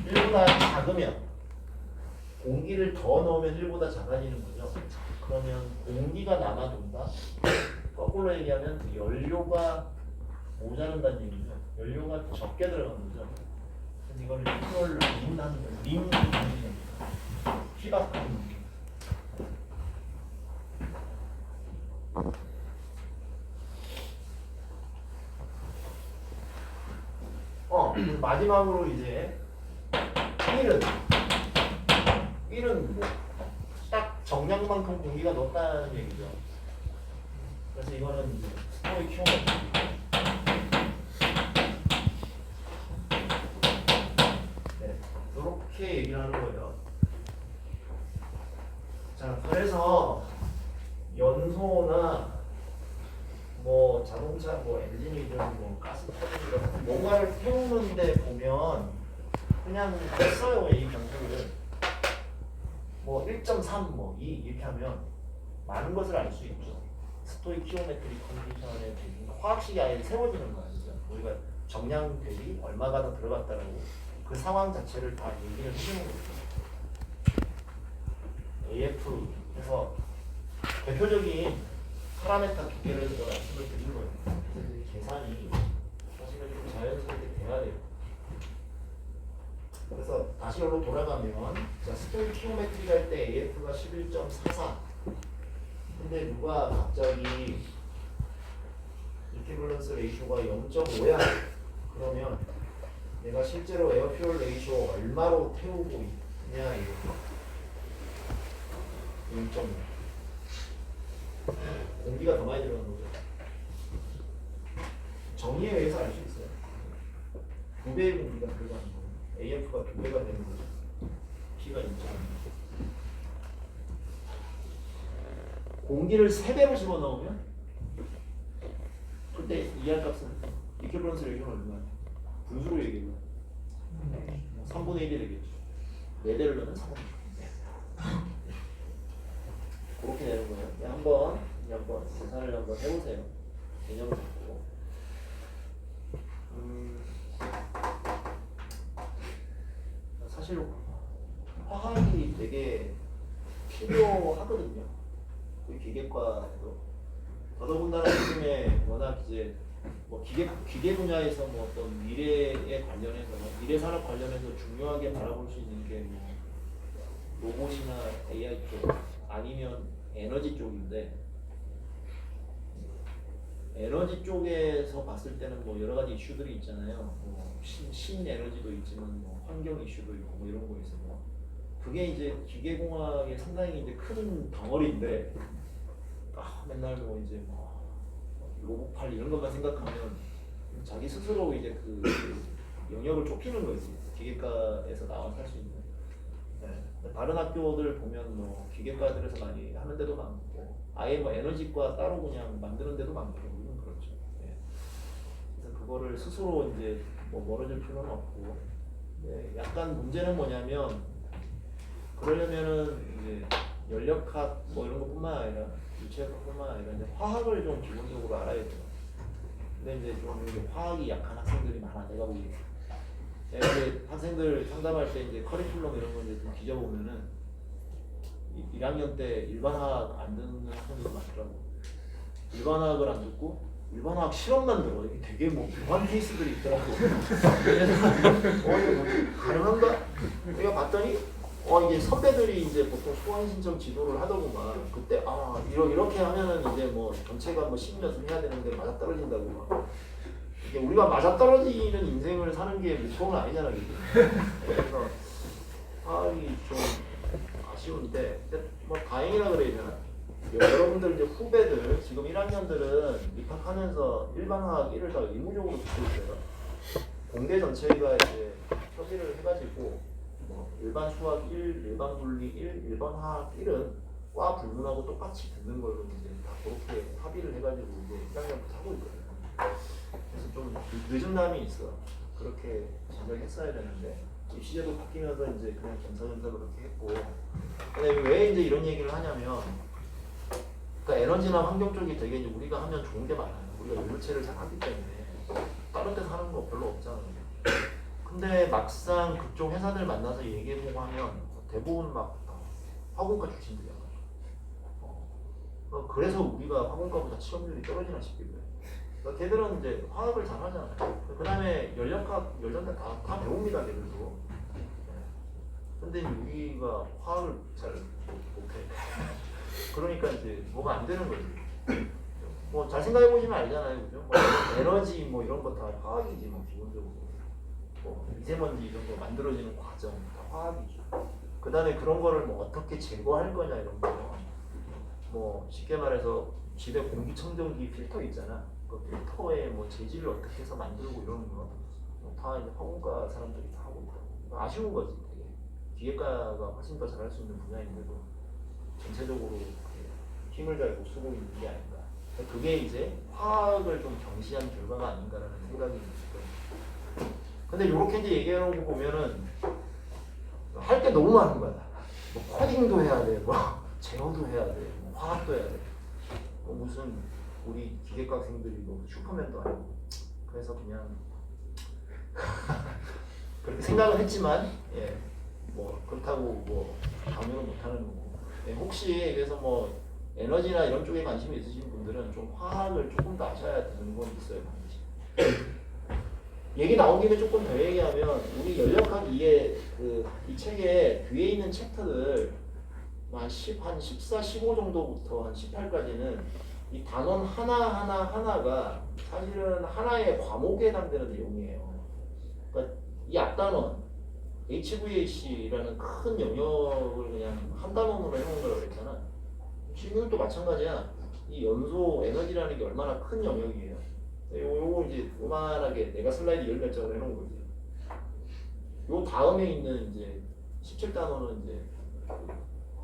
1보다 작으면 공기를 더 넣으면 1보다 작아지는 거죠. 그러면 공기가 남아돈다. 거꾸로 얘기하면 연료가 모자란다는 얘기죠. 연료가 적게 들어간 거죠. 그래서 이거를 퓨얼 림하는 거예요. 림 공기입니다. 피박하는 마지막으로 이제 1은 뭐 딱 정량만큼 공기가 넣었다는 얘기죠. 그래서 이거는 이제 스토이키오메트릭. 네, 이렇게 얘기를 하는 거예요. 자, 그래서 연소나 뭐 자동차, 뭐 엔진이든 뭐 가스터빈이든 뭔가를 태우는데 보면 그냥 써요. 이 변수를 뭐 1.3, 뭐 2 이렇게 하면 많은 것을 알 수 있죠. 스토이키오메트릭 컨디션에 화학식이 아예 세워지는 거 아니죠. 우리가 정량 대비 얼마가 더 들어갔다라고 그 상황 자체를 다 얘기를 해주는 거죠. AF 해서 대표적인 파라메타 두 개를 제가 말씀을 드린 거예요. 그래서 이 계산이 사실은 좀 자연스럽게 돼야 돼요. 그래서 다시 여기로 돌아가면 자, 스토이키오메트리 할 때 AF가 11.44. 근데 누가 갑자기 이퀴벌런스 레이쇼가 0.5야. 그러면 내가 실제로 에어퓨얼 레이쇼 얼마로 태우고 있냐 이거 0.5. 공기가 더 많이 들어가는 거죠. 정의에 의해서 알 수 있어요. 2배의 공기가 들어가는 거. AF가 2배가 되는 거죠. P가 2.5. 공기를 3배로 집어넣으면 그때 ER 값은 이퀴벌런스 레이쇼는 얼마야? 분수로 얘기해요. 3분의 1이 되겠죠. 4대를 넣으면 3분의 1. 그렇게 되는 거예요. 한번 계산을 한번 해보세요. 개념을 갖고. 사실 화학이 되게 필요하거든요. 그 기계과에도. 더더군다나 요즘에 워낙 이제 뭐 기계 분야에서 뭐 어떤 미래에 관련해서 미래 산업 관련해서 중요하게 바라볼 수 있는 게 뭐 로봇이나 AI 쪽 아니면 에너지 쪽인데 에너지 쪽에서 봤을 때는 뭐 여러 가지 이슈들이 있잖아요. 뭐 신에너지도 있지만 뭐 환경 이슈도 있고 뭐 이런 거 있어서 그게 이제 기계공학의 상당히 이제 큰 덩어리인데 맨날 뭐 이제 뭐 로봇팔 이런 것만 생각하면 자기 스스로 이제 그 영역을 좁히는 거지. 기계과에서 나와서 할 수 있는. 네. 다른 학교들 보면 뭐 기계과들에서 많이 하는 데도 많고 아예 뭐 에너지과 따로 그냥 만드는 데도 많고 물론 그렇죠. 예. 그래서 그거를 스스로 이제 뭐 멀어질 필요는 없고 예. 약간 문제는 뭐냐면 그러려면은 이제 연력학 뭐 이런 것뿐만 아니라 유체학뿐만 아니라 이제 화학을 좀 기본적으로 알아야 돼요. 근데 이제 좀 이제 화학이 약한 학생들이 많아. 내가 보기에. 내가 이제 학생들 상담할 때 이제 커리큘럼 이런 거 이제 좀 뒤져보면은 1학년 때 일반화학 안 듣는 학생들이 많더라고. 일반화학을 안 듣고 일반화학 실험만 들어. 이게 되게 뭐 묘한 케이스들이 있더라고. 이거 뭐 가능한가? 내가 봤더니 이게 선배들이 이제 보통 소환 신청 지도를 하더구만. 그때 이렇게 하면은 이제 뭐 전체가 뭐 심연습 해야 되는데 맞아 떨어진다고 막. 이게 우리가 맞아 떨어지는 인생을 사는 게 목표는 아니잖아, 그죠? 그래서 이게 좀 아쉬운데, 뭐 다행이라 그래야 되나? 여러분들 이제 후배들 지금 1학년들은 입학하면서 일반화학 1을 다 의무적으로 듣고 있어요. 공대 전체가 이제 협의를 해가지고 뭐 일반 수학 1, 일반 물리 1, 일반 화학 1은 과 불문하고 똑같이 듣는 걸로 이제 다 그렇게 합의를 해가지고 이제 1학년부터 하고 있거든요. 그래서 좀 늦은 감이 있어. 그렇게 진작했어야 되는데 입시제도 바뀌면서 이제 그냥 겸사겸사 그렇게 했고. 근데 왜 이제 이런 얘기를 하냐면, 그러니까 에너지나 환경 쪽이 되게 이제 우리가 하면 좋은 게 많아요. 우리가 연료체를 잘 하기 때문에 다른 데서 하는 거 별로 없잖아요. 근데 막상 그쪽 회사들 만나서 얘기해보고 하면 대부분 막 화공과 출신들이야. 그래서 우리가 화공과보다 취업률이 떨어지나 싶기도 해. 그러니까 걔들은 이제 화학을 잘 하잖아요. 그 다음에 연력학, 연전대 다 배웁니다, 걔들도. 근데 우리가 화학을 잘 못해. 그러니까 이제 뭐가 안 되는 거지. 뭐 잘 생각해보시면 알잖아요, 그죠? 뭐 에너지 뭐 이런 거 다 화학이지, 뭐 기본적으로. 뭐 미세먼지 이런 거 만들어지는 과정 다 화학이죠. 그 다음에 그런 거를 뭐 어떻게 제거할 거냐 이런 거. 뭐 쉽게 말해서 집에 공기청정기 필터 있잖아. 그 필터에 뭐 재질을 어떻게 해서 만들고 이런 거 다 이제 화공과 사람들이 다 하고 있고. 아쉬운 거지 되게. 기계과가 훨씬 더 잘할 수 있는 분야인데도 전체적으로 힘을 잘 못 쓰고 있는 게 아닌가. 그게 이제 화학을 좀 경시한 결과가 아닌가라는 생각이 들어요. 근데 이렇게 이제 얘기하는 거 보면은 할 게 너무 많은 거야. 뭐 코딩도 해야 돼, 뭐 제어도 해야 돼, 뭐 화학도 해야 돼. 뭐 무슨 우리 기계과 학생들이 뭐 슈퍼맨도 아니고. 그래서 그냥 그렇게 생각은 했지만, 예, 뭐 그렇다고 뭐 강요는 못하는 거고. 예, 혹시 그래서 뭐 에너지나 이런 쪽에 관심이 있으신 분들은 좀 화학을 조금 더 아셔야 되는 건 있어요, 반드시. 얘기 나온 김에 조금 더 얘기하면 우리 연력학 2의 이 책에 뒤에 있는 챕터들 한 14, 15 정도부터 한 18까지는 이 단원 하나가 사실은 하나의 과목에 해당되는 내용이에요. 그러니까 이 앞단원 HVAC라는 큰 영역을 그냥 한 단원으로 해놓은 거라고 그랬잖아. 지금도 마찬가지야. 이 연소 에너지라는 게 얼마나 큰 영역이에요. 요거 이제 요만하게 내가 슬라이드 열 몇 장을 해놓은 거지. 요 다음에 있는 이제 17단원은 이제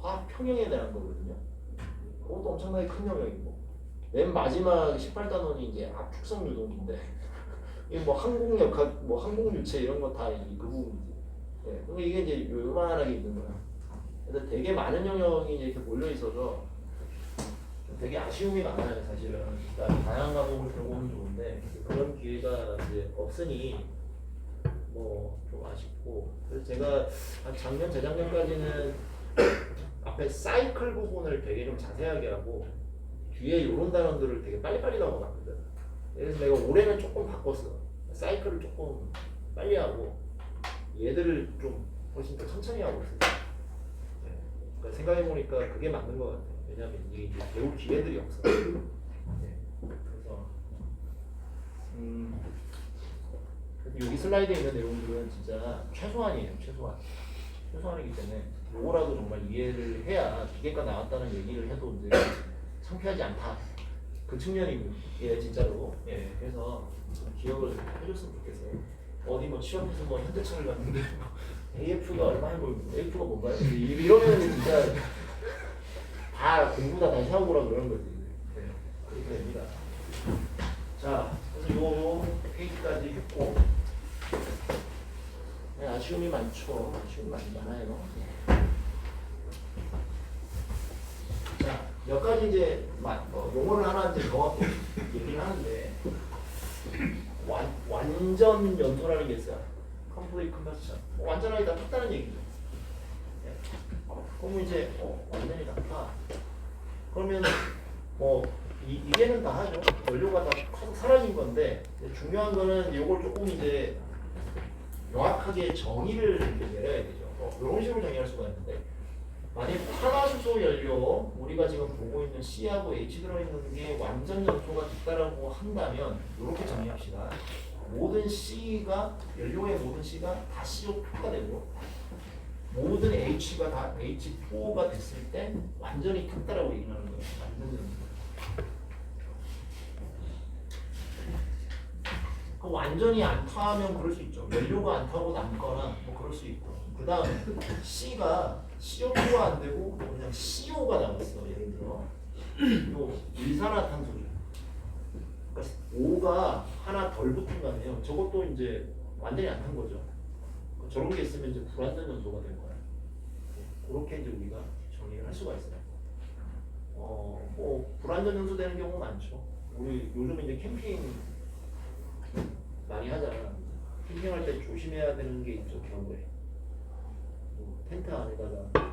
화학 평형에 대한 거거든요. 그것도 엄청나게 큰 영역이고. 맨 마지막 18단원이 이제 압축성 유동인데 이게 뭐 항공역학, 뭐 항공유체 이런 거 다 그 부분이지. 예, 근데 이게 이제 요만하게 있는 거야. 그래서 되게 많은 영역이 이제 이렇게 몰려 있어서 되게 아쉬움이 많아요, 사실은. 그러니까 다양한 과목을 들어보면 좋은데 그런 기회가 이제 없으니 뭐 좀 아쉽고. 그래서 제가 한 작년, 재작년까지는 앞에 사이클 부분을 되게 좀 자세하게 하고 뒤에 이런 단원들을 되게 빨리빨리 넘어갔거든. 그래서 내가 올해는 조금 바꿨어. 사이클을 조금 빨리 하고 얘들을 좀 훨씬 더 천천히 하고 있어요. 네. 그러니까 생각해보니까 그게 맞는 것 같아요. 왜냐면 이게 이제 배울 기회들이 없어. 네. 그래서 여기 슬라이드에 있는 내용들은 진짜 최소한이에요. 최소한이기 때문에 요거라도 정말 이해를 해야 기계과 나왔다는 얘기를 해도 이제 창피하지 않다. 그 측면이 예 진짜로. 예. 그래서 좀 기억을 해줬으면 좋겠어요. 어디 뭐 취업해서 뭐 현대차를 갔는데 AF가 얼마나 벌고 AF가 뭔가요? 이러면 진짜 다 공부 다 다시 하고 오라 그러는 거지. 네, 그렇게 됩니다. 자, 그래서 요 페이지까지 했고, 네, 아쉬움이 많죠. 아쉬움이 많아요. 자, 몇 가지 이제 용어를 하나 이제 더 갖고 얘기를 하는데, 완전 연소라는 게 있어요. complete combustion. 완전하게 다 탔다는 얘기죠. 네. 그러면 이제 완전히 다 타. 그러면 뭐 이게는 다 하죠. 연료가 다 사라진 건데 중요한 거는 이걸 조금 이제 명확하게 정의를 이렇게 내려야 되죠. 이런 식으로 정의할 수가 있는데 만약 탄화수소 연료 우리가 지금 보고 있는 C하고 H 들어있는 게 완전 연소가 됐다라고 한다면 이렇게 정의합시다. 모든 C가 연료의 모든 C가 다 CO2가 되고 모든 H가 다 H2O가 됐을 때 완전히 탔다라고 얘기하는 거예요. 완전 연소. 완전히 안 타면 그럴 수 있죠. 연료가 안 타고 남거나 뭐 그럴 수 있고. 그 다음 C가 CO2가 안 되고 그냥 CO가 남았어. 예를 들어 요 일산화탄소죠. 그러니까 O가 하나 덜 붙은 거 아니에요. 저것도 이제 완전히 안 탄 거죠. 저런 게 있으면 이제 불완전 연소가 될 거야. 그렇게 이제 우리가 정리를 할 수가 있어요. 뭐 불완전 연소 되는 경우 많죠. 우리 요즘 이제 캠핑 많이 하잖아. 캠핑할 때 조심해야 되는 게 있죠. 겨울에 텐트 안에다가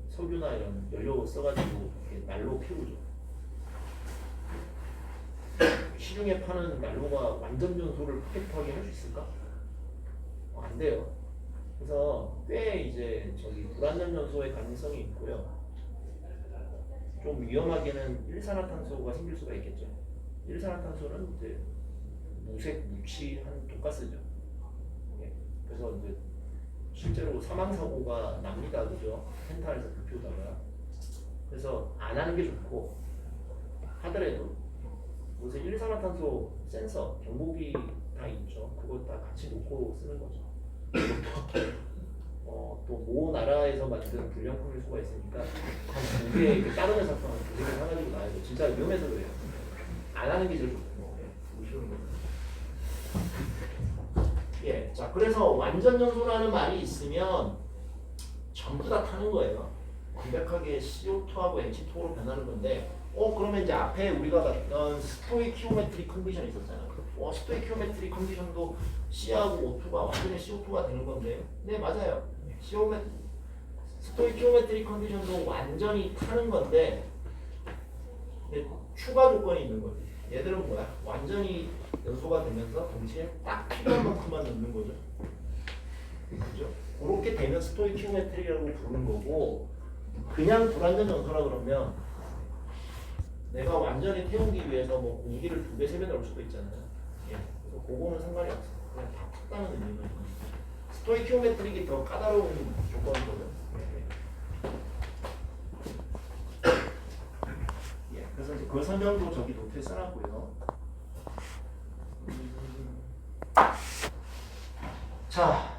석유나 이런 연료 써가지고 이렇게 난로 피우죠. 시중에 파는 난로가 완전 연소를 퍼펙트하게 할 수 있을까? 안 돼요. 그래서 꽤 이제 불완전 연소의 가능성이 있고요. 좀 위험하게는 일산화탄소가 생길 수가 있겠죠. 일산화탄소는 이제 무색, 무취한 독가스죠. 예. 그래서 이제 실제로 사망 사고가 납니다, 그죠? 텐트 안에서 불 피우다가. 그래서 안 하는 게 좋고 하더라도 무슨 일산화탄소 센서, 경보기 다 있죠. 그거 다 같이 놓고 쓰는 거죠. 또 모 나라에서 만든 불량품일 수가 있으니까 한 두 개 다른 회사 거한 두 개를 사가지고 나야 돼. 진짜 위험해서 그래요. 안 하는 게 제일 좋고. 보시는 거. 예, 자 그래서 완전 연소라는 말이 있으면 전부 다 타는 거예요. 완벽하게 CO2하고 H2로 변하는 건데, 그러면 이제 앞에 우리가 봤던 스토이키오메트릭 컨디션이 있었잖아요. 스토이키오메트릭 컨디션도 C하고 O2가 완전히 CO2가 되는 건데, 네 맞아요. 스토이키오메트릭 컨디션도 완전히 타는 건데 추가 조건이 있는 거지. 얘들은 뭐야? 완전히 연소가 되면서 동시에 딱 필요한 만큼만 넣는 거죠. 그죠? 그렇게 되면 스토이키오메트리라고 부르는 거고, 그냥 불완전 연소라 그러면 내가 완전히 태우기 위해서 뭐 공기를 2배, 3배 넣을 수도 있잖아요. 예. 그래서 그거는 상관이 없어. 그냥 다 탔다는 의미는. 스토이키오메트릭이 더 까다로운 조건이거든. 예. 그래서 이제 그 설명도 저기 노트에 써놨고요. 자,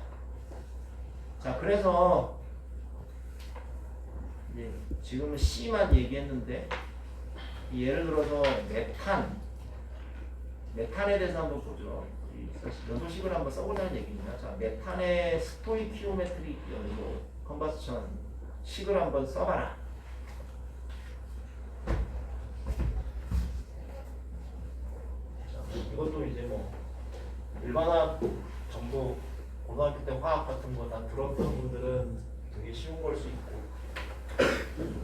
그래서 이제 지금은 C만 얘기했는데, 예를 들어서 메탄에 대해서 한번 보죠. 연소식을 한번 써보자는 얘기입니다. 자, 메탄의 스토이키오메트릭 연소 컨버스천 식을 한번 써봐라. 자, 이것도 이제 뭐 일반화학 정도 고등학교 때 화학 같은 거 다 들었던 분들은 되게 쉬운 걸 수 있고,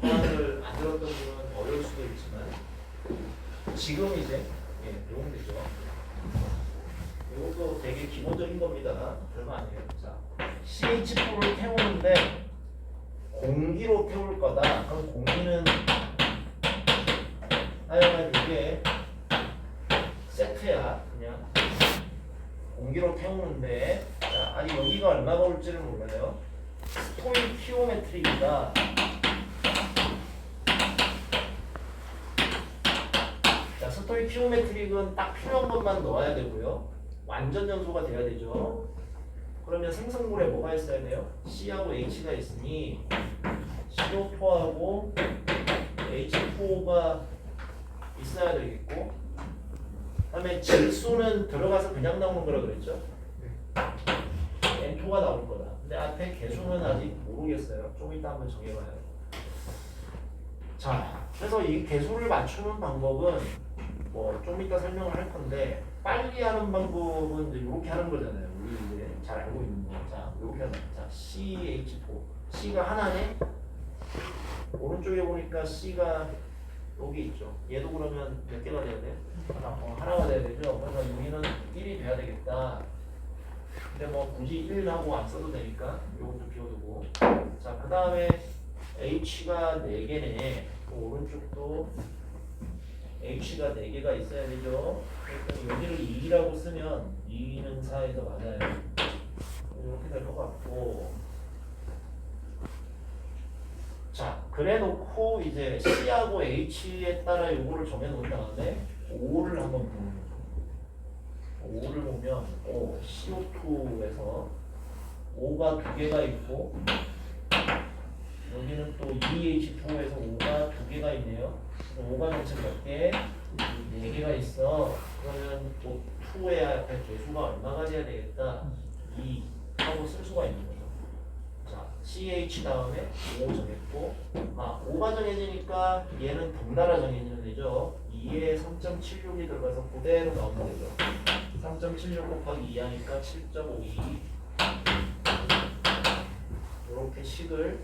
화학을 안 들었던 분은 어려울 수도 있지만 지금 이제 배우면 되죠. 이것도 되게 기본적인 겁니다. 별거 아니에요. 자, CH4를 태우는데 공기로 태울 거다. 그럼 공기는 하여간 이게 세트야. 그냥 공기로 태우는데, 자, 아직 여기가 얼마가 올지를 몰라요. 스토이키오메트릭이다. 자, 스토이키오메트릭은 딱 필요한 것만 넣어야 되고요. 완전 연소가 돼야 되죠. 그러면 생성물에 뭐가 있어야 돼요? C하고 H가 있으니 CO2하고 H2O가 있어야 되겠고, 그다음에 질소는 들어가서 그냥 나오는 거라 그랬죠? N2가 나올 거다. 근데 앞에 개수는 아직 모르겠어요. 좀 이따 한번 정해봐요. 자, 그래서 이 개수를 맞추는 방법은 뭐 좀 이따 설명을 할 건데, 빨리 하는 방법은 이제 이렇게 하는 거잖아요. 우리 이제 잘 알고 있는 거. 자, 이렇게 하는 거. 자, CH4. C가 하나네? 오른쪽에 보니까 C가 여기 있죠. 얘도 그러면 몇 개가 돼야 돼? 하나가 돼야 되죠. 그래서 여기는 1이 돼야 되겠다. 근데 뭐 굳이 1하고 안 써도 되니까 이것도 비워두고. 자, 그 다음에 H가 4개네. 오른쪽도 H가 4개가 있어야 되죠. 그러니까 여기를 2라고 쓰면 2는 4에서 맞아요. 이렇게 될 것 같고. 자, 그래 놓고 이제 C하고 H에 따라 요거를 정해 놓은 다음에 O를 한번 보는 거죠. O를 보면 CO2에서 O가 2개가 있고, 여기는 또 2H2에서 O가 2개가 있네요. O가 전체 몇 개? 4개가 있어. 그러면 또 2의 앞에 개수가 얼마가 돼야 되겠다? 2 하고 쓸 수가 있는 거죠. 자, CH 다음에 5 정했고, 5가 정해지니까 얘는 덩달아 정해지는 되죠. 2에 3.76이 들어가서 그대로 나오면 되죠. 3.76 곱하기 2 하니까 7.52. 이렇게 식을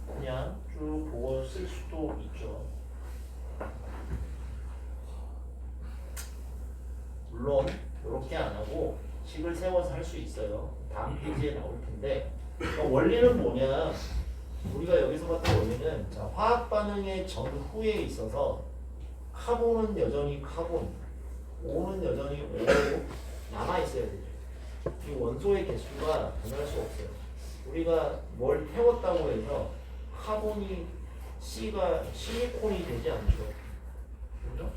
그냥 쭉 보고 쓸 수도 있죠. 물론 이렇게 안 하고 식을 세워서 할 수 있어요. 다음 페이지에 나올 텐데, 원리는 뭐냐? 우리가 여기서 봤던 원리는, 자, 화학 반응의 전후에 있어서 카본은 여전히 카본, O는 여전히 O로 남아 있어야 되죠. 이 원소의 개수가 변할 수 없어요. 우리가 뭘 태웠다고 해서 카본이 C가 실리콘이 되지 않죠. 그죠?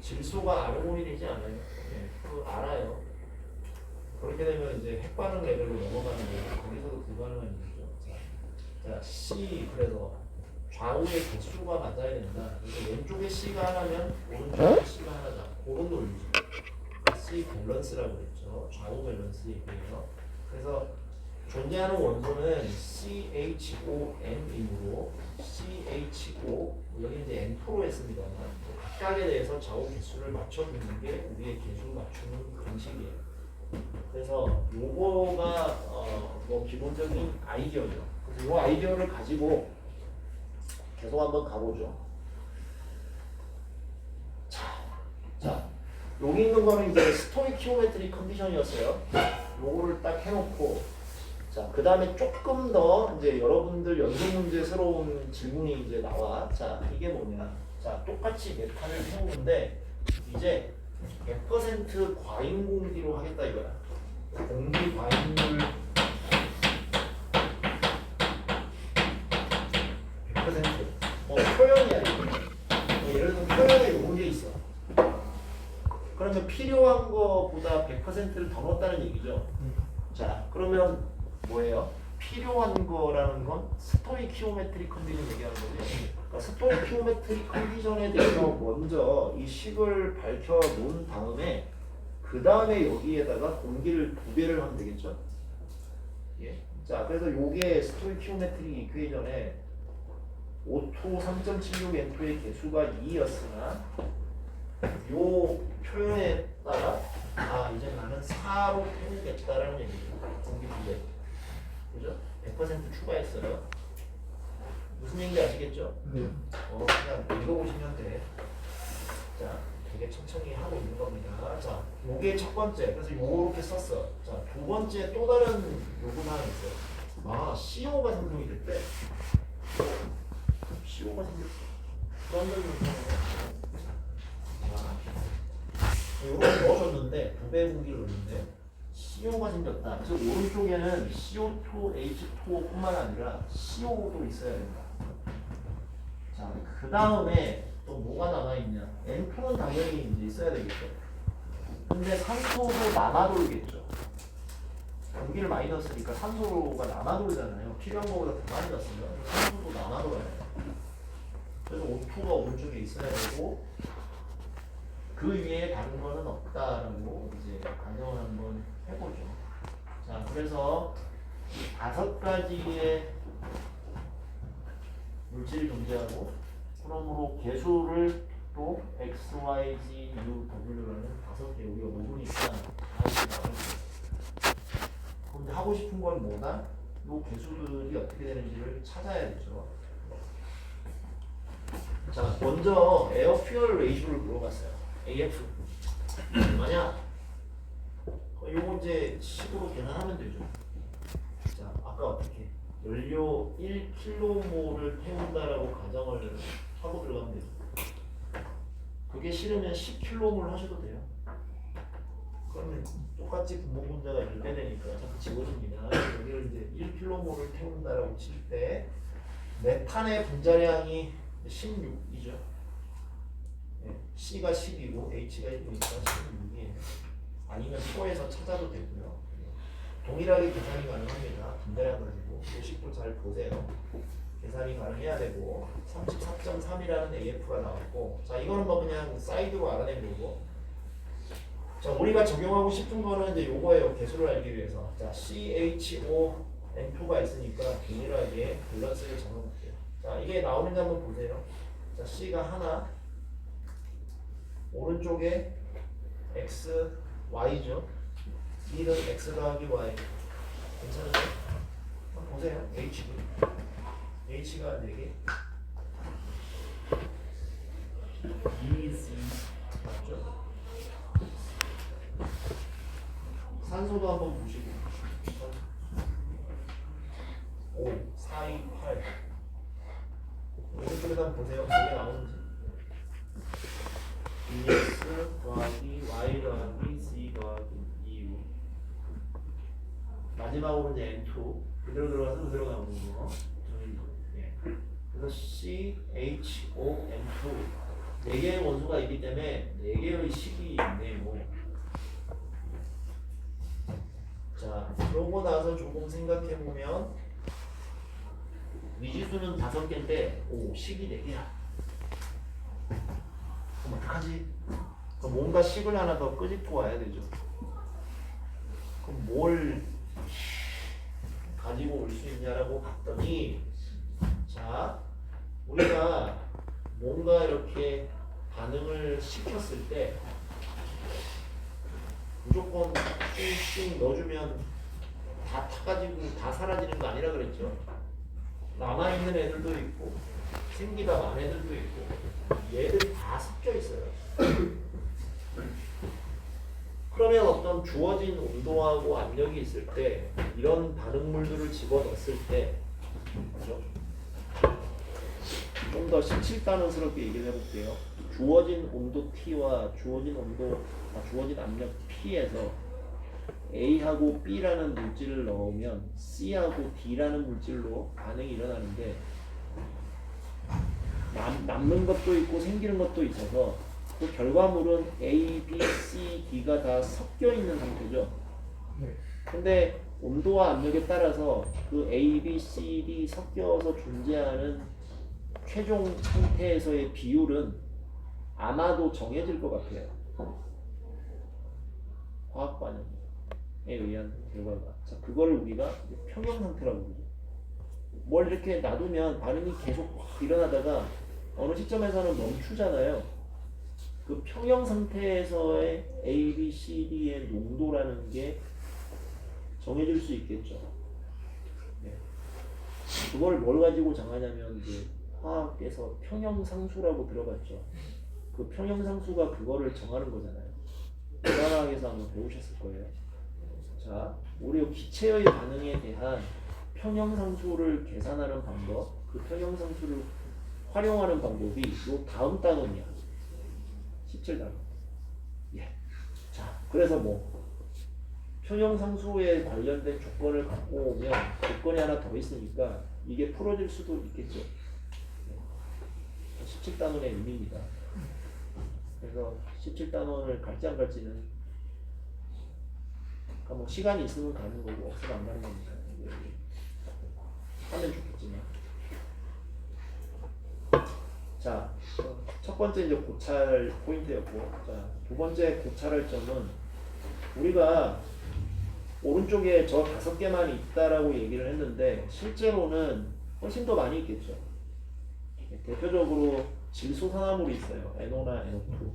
질소가 아르곤이 되지 않아요. 네, 그거 알아요. 그렇게 되면 이제 핵반응 레벨로 넘어가는 거예요. 거기서도 불가능한 일이죠. 자, C, 그래서 좌우의 개수가 맞아야 된다. 그래서 왼쪽에 C가 하나면 오른쪽에 C가 하나다. 그런 논리죠. C 밸런스라고 그랬죠. 좌우 밸런스 얘기예요. 그래서 존재하는 원소는 CHON이므로 CHO, 여기 이제 N2로 했습니다만, 각각에 대해서 좌우 개수를 맞춰주는 게 우리의 개수 맞추는 방식이에요. 그래서 요거가 뭐 기본적인 아이디어죠. 그래서 요 아이디어를 가지고 계속 한번 가보죠. 자, 여기 있는 거는 이제 스토이키오메트리 컨디션이었어요. 요거를 딱 해놓고, 자, 그 다음에 조금 더 이제 여러분들 연습 문제스러운 질문이 이제 나와. 자, 이게 뭐냐? 자, 똑같이 메탄을 태우는데 이제 100% 과잉 공기로 하겠다 이거야. 공기 과잉률 100%. 표현이야 이게. 예를 들면 표현에 이런 게 있어. 그러면 필요한 거보다 100%를 더 넣었다는 얘기죠. 자, 그러면 뭐예요? 필요한 거라는 건 스토이키오메트릭 컨디션 얘기하는 거지. 그러니까 스토이키오메트릭 컨디션에 대해서 먼저 이 식을 밝혀 놓은 다음에 그 다음에 여기에다가 공기를 2배를 하면 되겠죠. 예. 자, 그래서 요게 스토이키오메트릭 이퀘이션에 O2 3.76 N2의 개수가 2였으나 요 표현에 따라 이제 나는 4로 태우겠다라는 얘기죠. 공기 2배. 그죠? 100% 추가했어요. 무슨 얘기인지 아시겠죠? 그냥 읽어보시면 돼. 자, 되게 천천히 하고 있는 겁니다. 자, 요게 첫 번째. 그래서 요렇게 썼어. 자, 두 번째 또 다른 요금 하나 있어요. CO가 생성이 됐대. CO가 생겼어. 그런 걸 요렇게 넣어줬는데 2배 공기를 넣었는데 CO가 생겼다. 그래서 오른쪽에는 CO2, H2O뿐만 아니라 CO도 있어야 된다. 자, 그 다음에 또 뭐가 남아있냐? N2는 당연히 이제 있어야 되겠죠. 근데 산소도 남아돌겠죠. 공기를 많이 넣었으니까 산소가 남아돌잖아요. 필요한 것보다 더 많이 넣었으면 산소도 남아돌아요. 그래서 O2가 오른쪽에 있어야 되고 그 위에 다른 거는 없다라고 이제 가정을 한번 해보죠. 자, 그래서 이 5가지의 물질이 존재하고 그러므로 개수를 또 X, Y, Z, U, W라는 5개 우리가 모르니까 다 이렇게 나와있어요. 근데 하고 싶은 건 뭐다? 이 개수들이 어떻게 되는지를 찾아야 되죠. 자, 먼저 에어 퓨얼 레이쇼를 물어봤어요. AF 얼마냐? 요거 이제 식으로 계산하면 되죠. 자, 아까 어떻게 연료 1km몰을 태운다라고 가정을 하고 들어가면 되죠. 그게 싫으면 10km몰 하셔도 돼요. 그러면 똑같이 분모 분자가 1배 되니까 자꾸 지워집니다. 여기를 이제 1km몰을 태운다라고 칠 때 메탄의 분자량이 16이죠. C가 10이고 H가 1이니까 16이에요. 아니면 표에서 찾아도 되고요. 동일하게 계산이 가능합니다. 분자량 가지고 요식도 잘 보세요. 계산이 가능해야 되고 34.3이라는 AF가 나왔고, 자 이거는 뭐 그냥 사이드로 알아낸 거고, 자 우리가 적용하고 싶은 거는 이제 요거예요. 개수를 알기 위해서. 자 CHO N2가 있으니까 동일하게 밸런스를 적어볼게요. 자 이게 나오는지 한번 보세요. 자 C가 하나, 오른쪽에 X, Y죠. B는 X 더하기 Y. 괜찮으세요? 한번 보세요. H가 4개. B, C 맞죠? 산소도 한번 보시고 5, 4, 2, 8 오른쪽에도 한번 보세요. 이게 나오는지. EX 더하기 Y 더하기 C 더하기 EU. 마지막으로 이제 N2 그대로 들어가서 그대로 나오는 거. 예. 그래서 CHO N2 4개의 원소가 있기 때문에 4개의 식이 있네요. 자, 그러고 나서 조금 생각해보면 미지수는 5개인데 식이 4개야. 그럼 어떡하지? 그럼 뭔가 식을 하나 더 끄집고 와야 되죠. 그럼 뭘 가지고 올 수 있냐라고 봤더니, 자 우리가 뭔가 이렇게 반응을 시켰을 때 무조건 씩 넣어주면 다 타가지고 다 사라지는 거 아니라 그랬죠. 남아있는 애들도 있고 생기다 만 애들도 있고 얘들이 다 섞여 있어요. 그러면 어떤 주어진 온도하고 압력이 있을 때 이런 반응물들을 집어넣었을 때 좀 더 17단원스럽게 얘기를 해볼게요. 주어진 온도 T와 주어진 압력 P에서 A하고 B라는 물질을 넣으면 C하고 D라는 물질로 반응이 일어나는데 남는 것도 있고 생기는 것도 있어서 그 결과물은 A, B, C, D가 다 섞여 있는 상태죠. 근데 온도와 압력에 따라서 그 A, B, C, D 섞여서 존재하는 최종 상태에서의 비율은 아마도 정해질 것 같아요. 화학 반응에 의한 결과가. 자, 그거를 우리가 평형 상태라고 그러죠. 뭘 이렇게 놔두면 반응이 계속 일어나다가 어느 시점에서는 멈추잖아요. 그 평형 상태에서의 A, B, C, D의 농도라는 게 정해질 수 있겠죠. 네. 그걸 뭘 가지고 정하냐면 이제 화학에서 평형상수라고 들어봤죠. 그 평형상수가 그거를 정하는 거잖아요. 기관학에서 한번 배우셨을 거예요. 자, 우리 기체의 반응에 대한 평형상수를 계산하는 방법, 그 평형상수를 활용하는 방법이 요 다음 단원이야. 17단원. 예. 자, 그래서 평형상수에 관련된 조건을 갖고 오면 조건이 하나 더 있으니까 이게 풀어질 수도 있겠죠. 17단원의 의미입니다. 그래서 17단원을 갈지 안 갈지는 그러니까 뭐 시간이 있으면 가는 거고 없으면 안 가는 겁니다. 하면 좋겠지만. 자, 첫 번째 이제 고찰 포인트였고, 자, 두 번째 고찰할 점은 우리가 오른쪽에 저 5개만 있다라고 얘기를 했는데 실제로는 훨씬 더 많이 있겠죠. 대표적으로 질소 산화물이 있어요. NO나 NO2.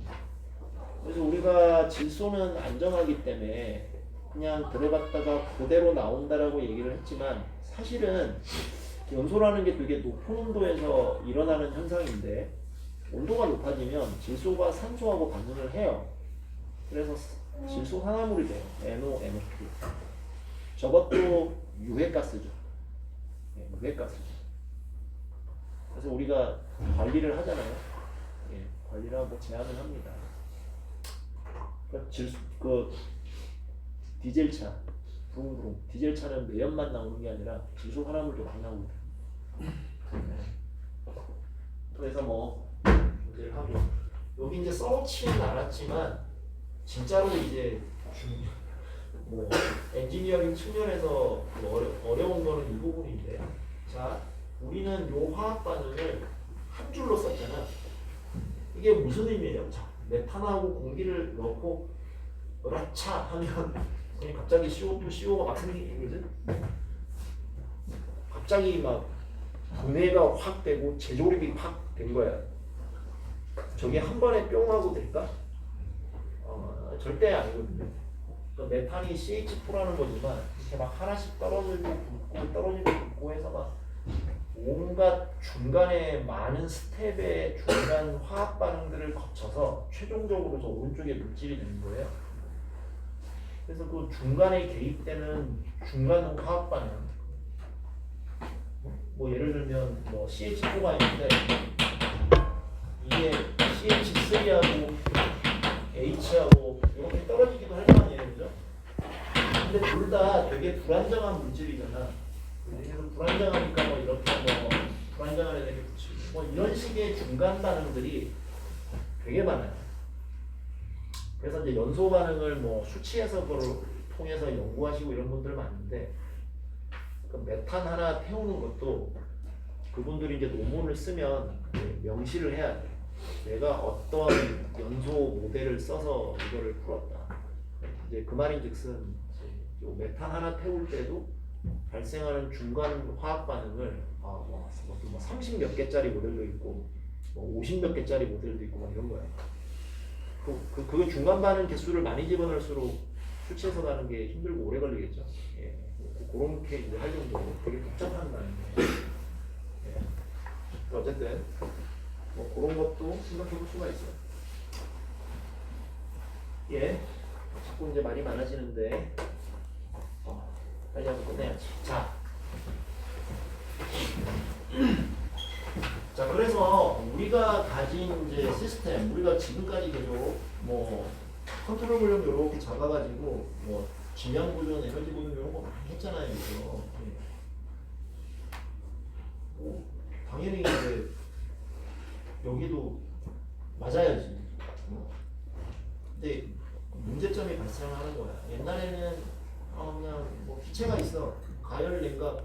그래서 우리가 질소는 안정하기 때문에 그냥 들어갔다가 그대로 나온다라고 얘기를 했지만 사실은 연소라는 게 되게 높은 온도에서 일어나는 현상인데 온도가 높아지면 질소가 산소하고 반응을 해요. 그래서 질소 산화물이 돼요. NO, NO2. 저것도 유해가스죠. 예, 유해가스죠. 그래서 우리가 관리를 하잖아요. 예, 관리를 하고 제한을 합니다. 그 디젤차, 부릉부릉 디젤차는 매연만 나오는 게 아니라 질소 산화물도 많이 나오거든요. 그래서 뭐 문제를 하고 여기 이제 써놓지는 않았지만 진짜로 이제 뭐 엔지니어링 측면에서 어려운 거는 이 부분인데, 자 우리는 요 화학 반응을 한 줄로 썼잖아. 이게 무슨 의미예요? 자, 메탄하고 공기를 넣고 으라차 하면 그냥 갑자기 CO2, CO가 막 생기거든. 갑자기 막 분해가 확 되고 재조립이 확 된 거야. 저게 한 번에 뿅 하고 될까? 절대 아니거든요. 그러니까 메탄이 CH4라는 거지만 이렇게 막 하나씩 떨어지고 붙고 떨어지고 붙고 해서 막 온갖 중간에 많은 스텝의 중간 화학 반응들을 거쳐서 최종적으로 저 오른쪽에 물질이 되는 거예요. 그래서 그 중간에 개입되는 중간 화학 반응, 뭐 예를 들면 뭐 CH4가 있는데 이게 CH3하고 H하고 이렇게 떨어지기도 할 거 아니에요, 그죠? 근데 둘 다 되게 불안정한 물질이잖아. 그래서 불안정하니까 뭐 이렇게 뭐 불안정한 애들이 붙이고 뭐 이런 식의 중간 반응들이 되게 많아요. 그래서 이제 연소 반응을 뭐 수치 해석을 통해서 연구하시고 이런 분들 많은데, 그 메탄 하나 태우는 것도 그분들이 이제 논문을 쓰면 명시를 해야 돼. 내가 어떤 연소 모델을 써서 이거를 풀었다. 이제 그 말인즉슨 요 메탄 하나 태울 때도 발생하는 중간 화학 반응을 뭐 30몇 개짜리 모델도 있고 뭐 50몇 개짜리 모델도 있고 막 이런 거야. 그 중간 반응 개수를 많이 집어넣을수록 수치해서 가는 게 힘들고 오래 걸리겠죠. 예. 그렇게 이제 할 정도로 되게 복잡한 말인데. 예. 어쨌든 뭐 그런 것도 생각해 볼 수가 있어요. 예. 자꾸 이제 말이 많아지는데 빨리 한번 끝내야지. 자, 그래서 우리가 가진 이제 시스템, 우리가 지금까지 계속 뭐 컨트롤 볼륨 이렇게 잡아가지고 뭐 질량 보존, 에너지 보존 이런 거 많이 했잖아요, 그죠? 당연히 이제 여기도 맞아야지. 근데 문제점이 발생하는 거야. 옛날에는 그냥 뭐 기체가 있어, 가열 냉각.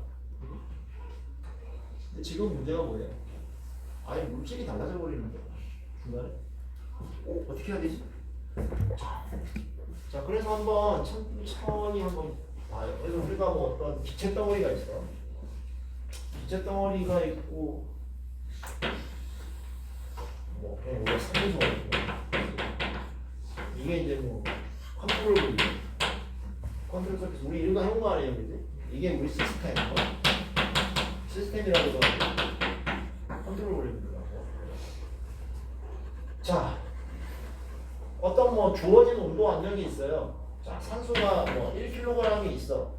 근데 지금 문제가 뭐예요? 아예 물질이 달라져 버리는 거야. 중간에. 어떻게 해야 되지? 자, 그래서 한번 천천히 한번 봐요. 그래서 우리가 뭐 어떤 기체 덩어리가 있어. 기체 덩어리가 있고, 뭐 그냥 우리가 산소 이게 이제 뭐 컨트롤 볼륨, 컨트롤 서피스, 우리 이런 거 해본 거 아니에요, 그지? 이게 우리 시스템이라고 해서 컨트롤 볼륨이라고. 자, 어떤 뭐 주어진 온도 압력이 있어요. 자, 산소가 뭐 1kg이 있어.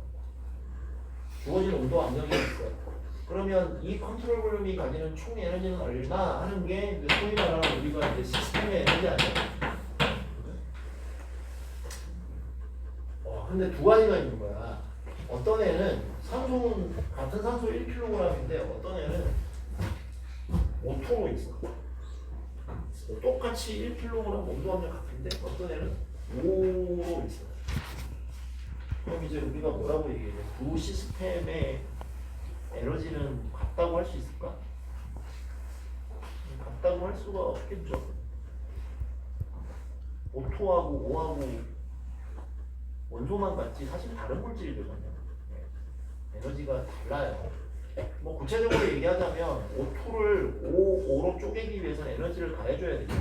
주어진 온도 압력이 있어. 그러면 이 컨트롤 볼륨이 가지는 총 에너지는 얼마 하는 게 소위 말하는 우리가 이제 시스템의 에너지 아니야. 근데 두 가지가 있는 거야. 어떤 애는 같은 산소 1kg인데 어떤 애는 5토로 있어. 똑같이 1kg 온도 압력 같은데 어떤 애는 5로 있어. 그럼 이제 우리가 뭐라고 얘기해요? 두 시스템의 에너지는 같다고 할 수 있을까? 같다고 할 수가 없겠죠. O2하고 O하고 원소만 같지 사실 다른 물질이거든요. 에너지가 달라요. 뭐 구체적으로 얘기하자면 O2를 O로 쪼개기 위해서는 에너지를 가해줘야 되죠.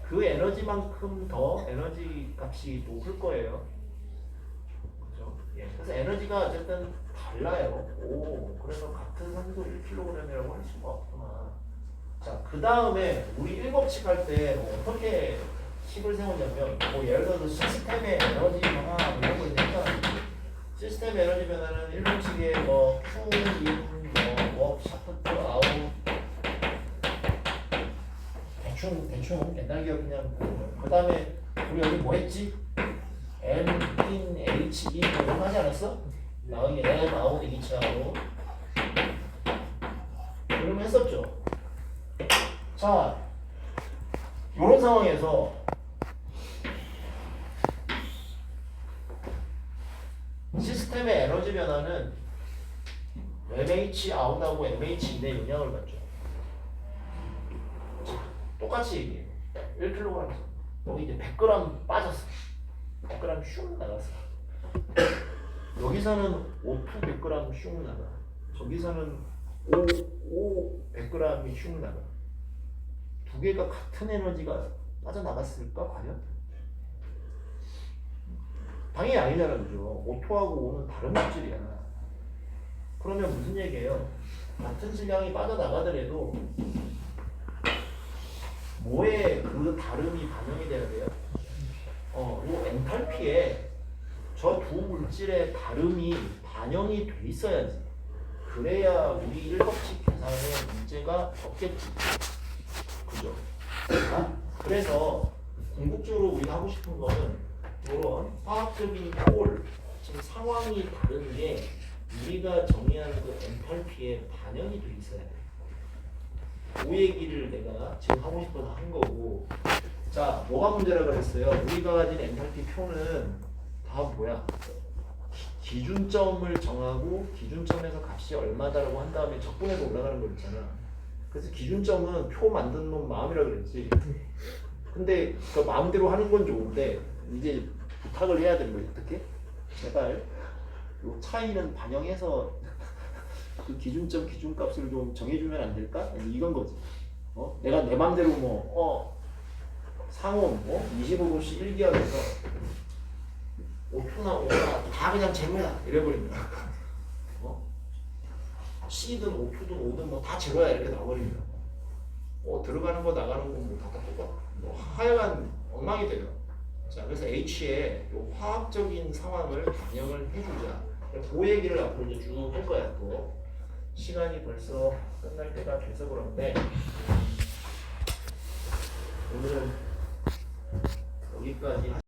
그 에너지만큼 더 에너지 값이 높을 거예요. 그렇죠? 예. 그래서 에너지가 어쨌든 달라요. 오, 그래서 같은 산소 1kg이라고 할 수가 없구나. 자, 그 다음에 우리 1법칙 할 때 어떻게 식을 세우냐면 뭐 예를 들어서 시스템의 에너지 변화 이런 거 있으니까 시스템 에너지 변화는 1법칙에 뭐 Q, 인, 뭐 샤프트, 아웃 대충 옛날 기억 그냥 그 다음에 우리 여기 뭐 했지? M, in, H, in 이런 거 하지 않았어? 나오기 M, 아웃, H, 아웃 그럼 했었죠. 자, 이런 상황에서 시스템의 에너지 변화는 MH 아웃하고 MH 인에 영향을 받죠. 자, 똑같이 얘기해요. 1kg 여기 이제 100g 빠졌어. 100g 슝 나갔어. 여기서는 O2 100g 슝 나가. 저기서는 O 100g이 슝 나가. 두 개가 같은 에너지가 빠져나갔을까 과연? 당연히 아니잖아, 그죠? O2하고 O는 다른 물질이야. 그러면 무슨 얘기예요? 같은 질량이 빠져나가더라도 뭐에 그 다름이 반영이 돼야 돼요? 이 엔탈피에 저 두 물질의 다름이 반영이 돼 있어야지. 그래야 우리 1법칙 계산에 문제가 없겠지. 그죠? 그래서 궁극적으로 우리가 하고 싶은 거는 이런 화학적인 폴, 지금 상황이 다른 게 우리가 정의하는 그 엔탈피에 반영이 돼 있어야 돼. 그 얘기를 내가 지금 하고 싶어서 한 거고. 자, 뭐가 문제라 그랬어요? 우리가 가진 엔탈피 표는 다 뭐야? 기준점을 정하고 기준점에서 값이 얼마다라고 한 다음에 적분해서 올라가는 거 있잖아. 그래서 기준점은 표 만드는 놈 마음이라 그랬지. 근데 그 마음대로 하는 건 좋은데 이제 부탁을 해야 되는 거예요. 어떻게? 제발 요 차이는 반영해서 그 기준점 기준값을 좀 정해주면 안 될까? 이건 거지. 내가 내 맘대로 상온 25도씨 1기압에서 O2나 O나 다 그냥 제로야 이래버리면 C든 O2든 O든 뭐 다 제로야 이렇게 나와버리면 들어가는 거 나가는 거 뭐 다 똑같고 하여간 엉망이 돼요. 자, 그래서 H에 요 화학적인 상황을 반영을 해주자. 그 얘기를 앞으로 이제 쭉 할 거야. 또 시간이 벌써 끝날 때가 돼서 그런데 오늘은 여기까지.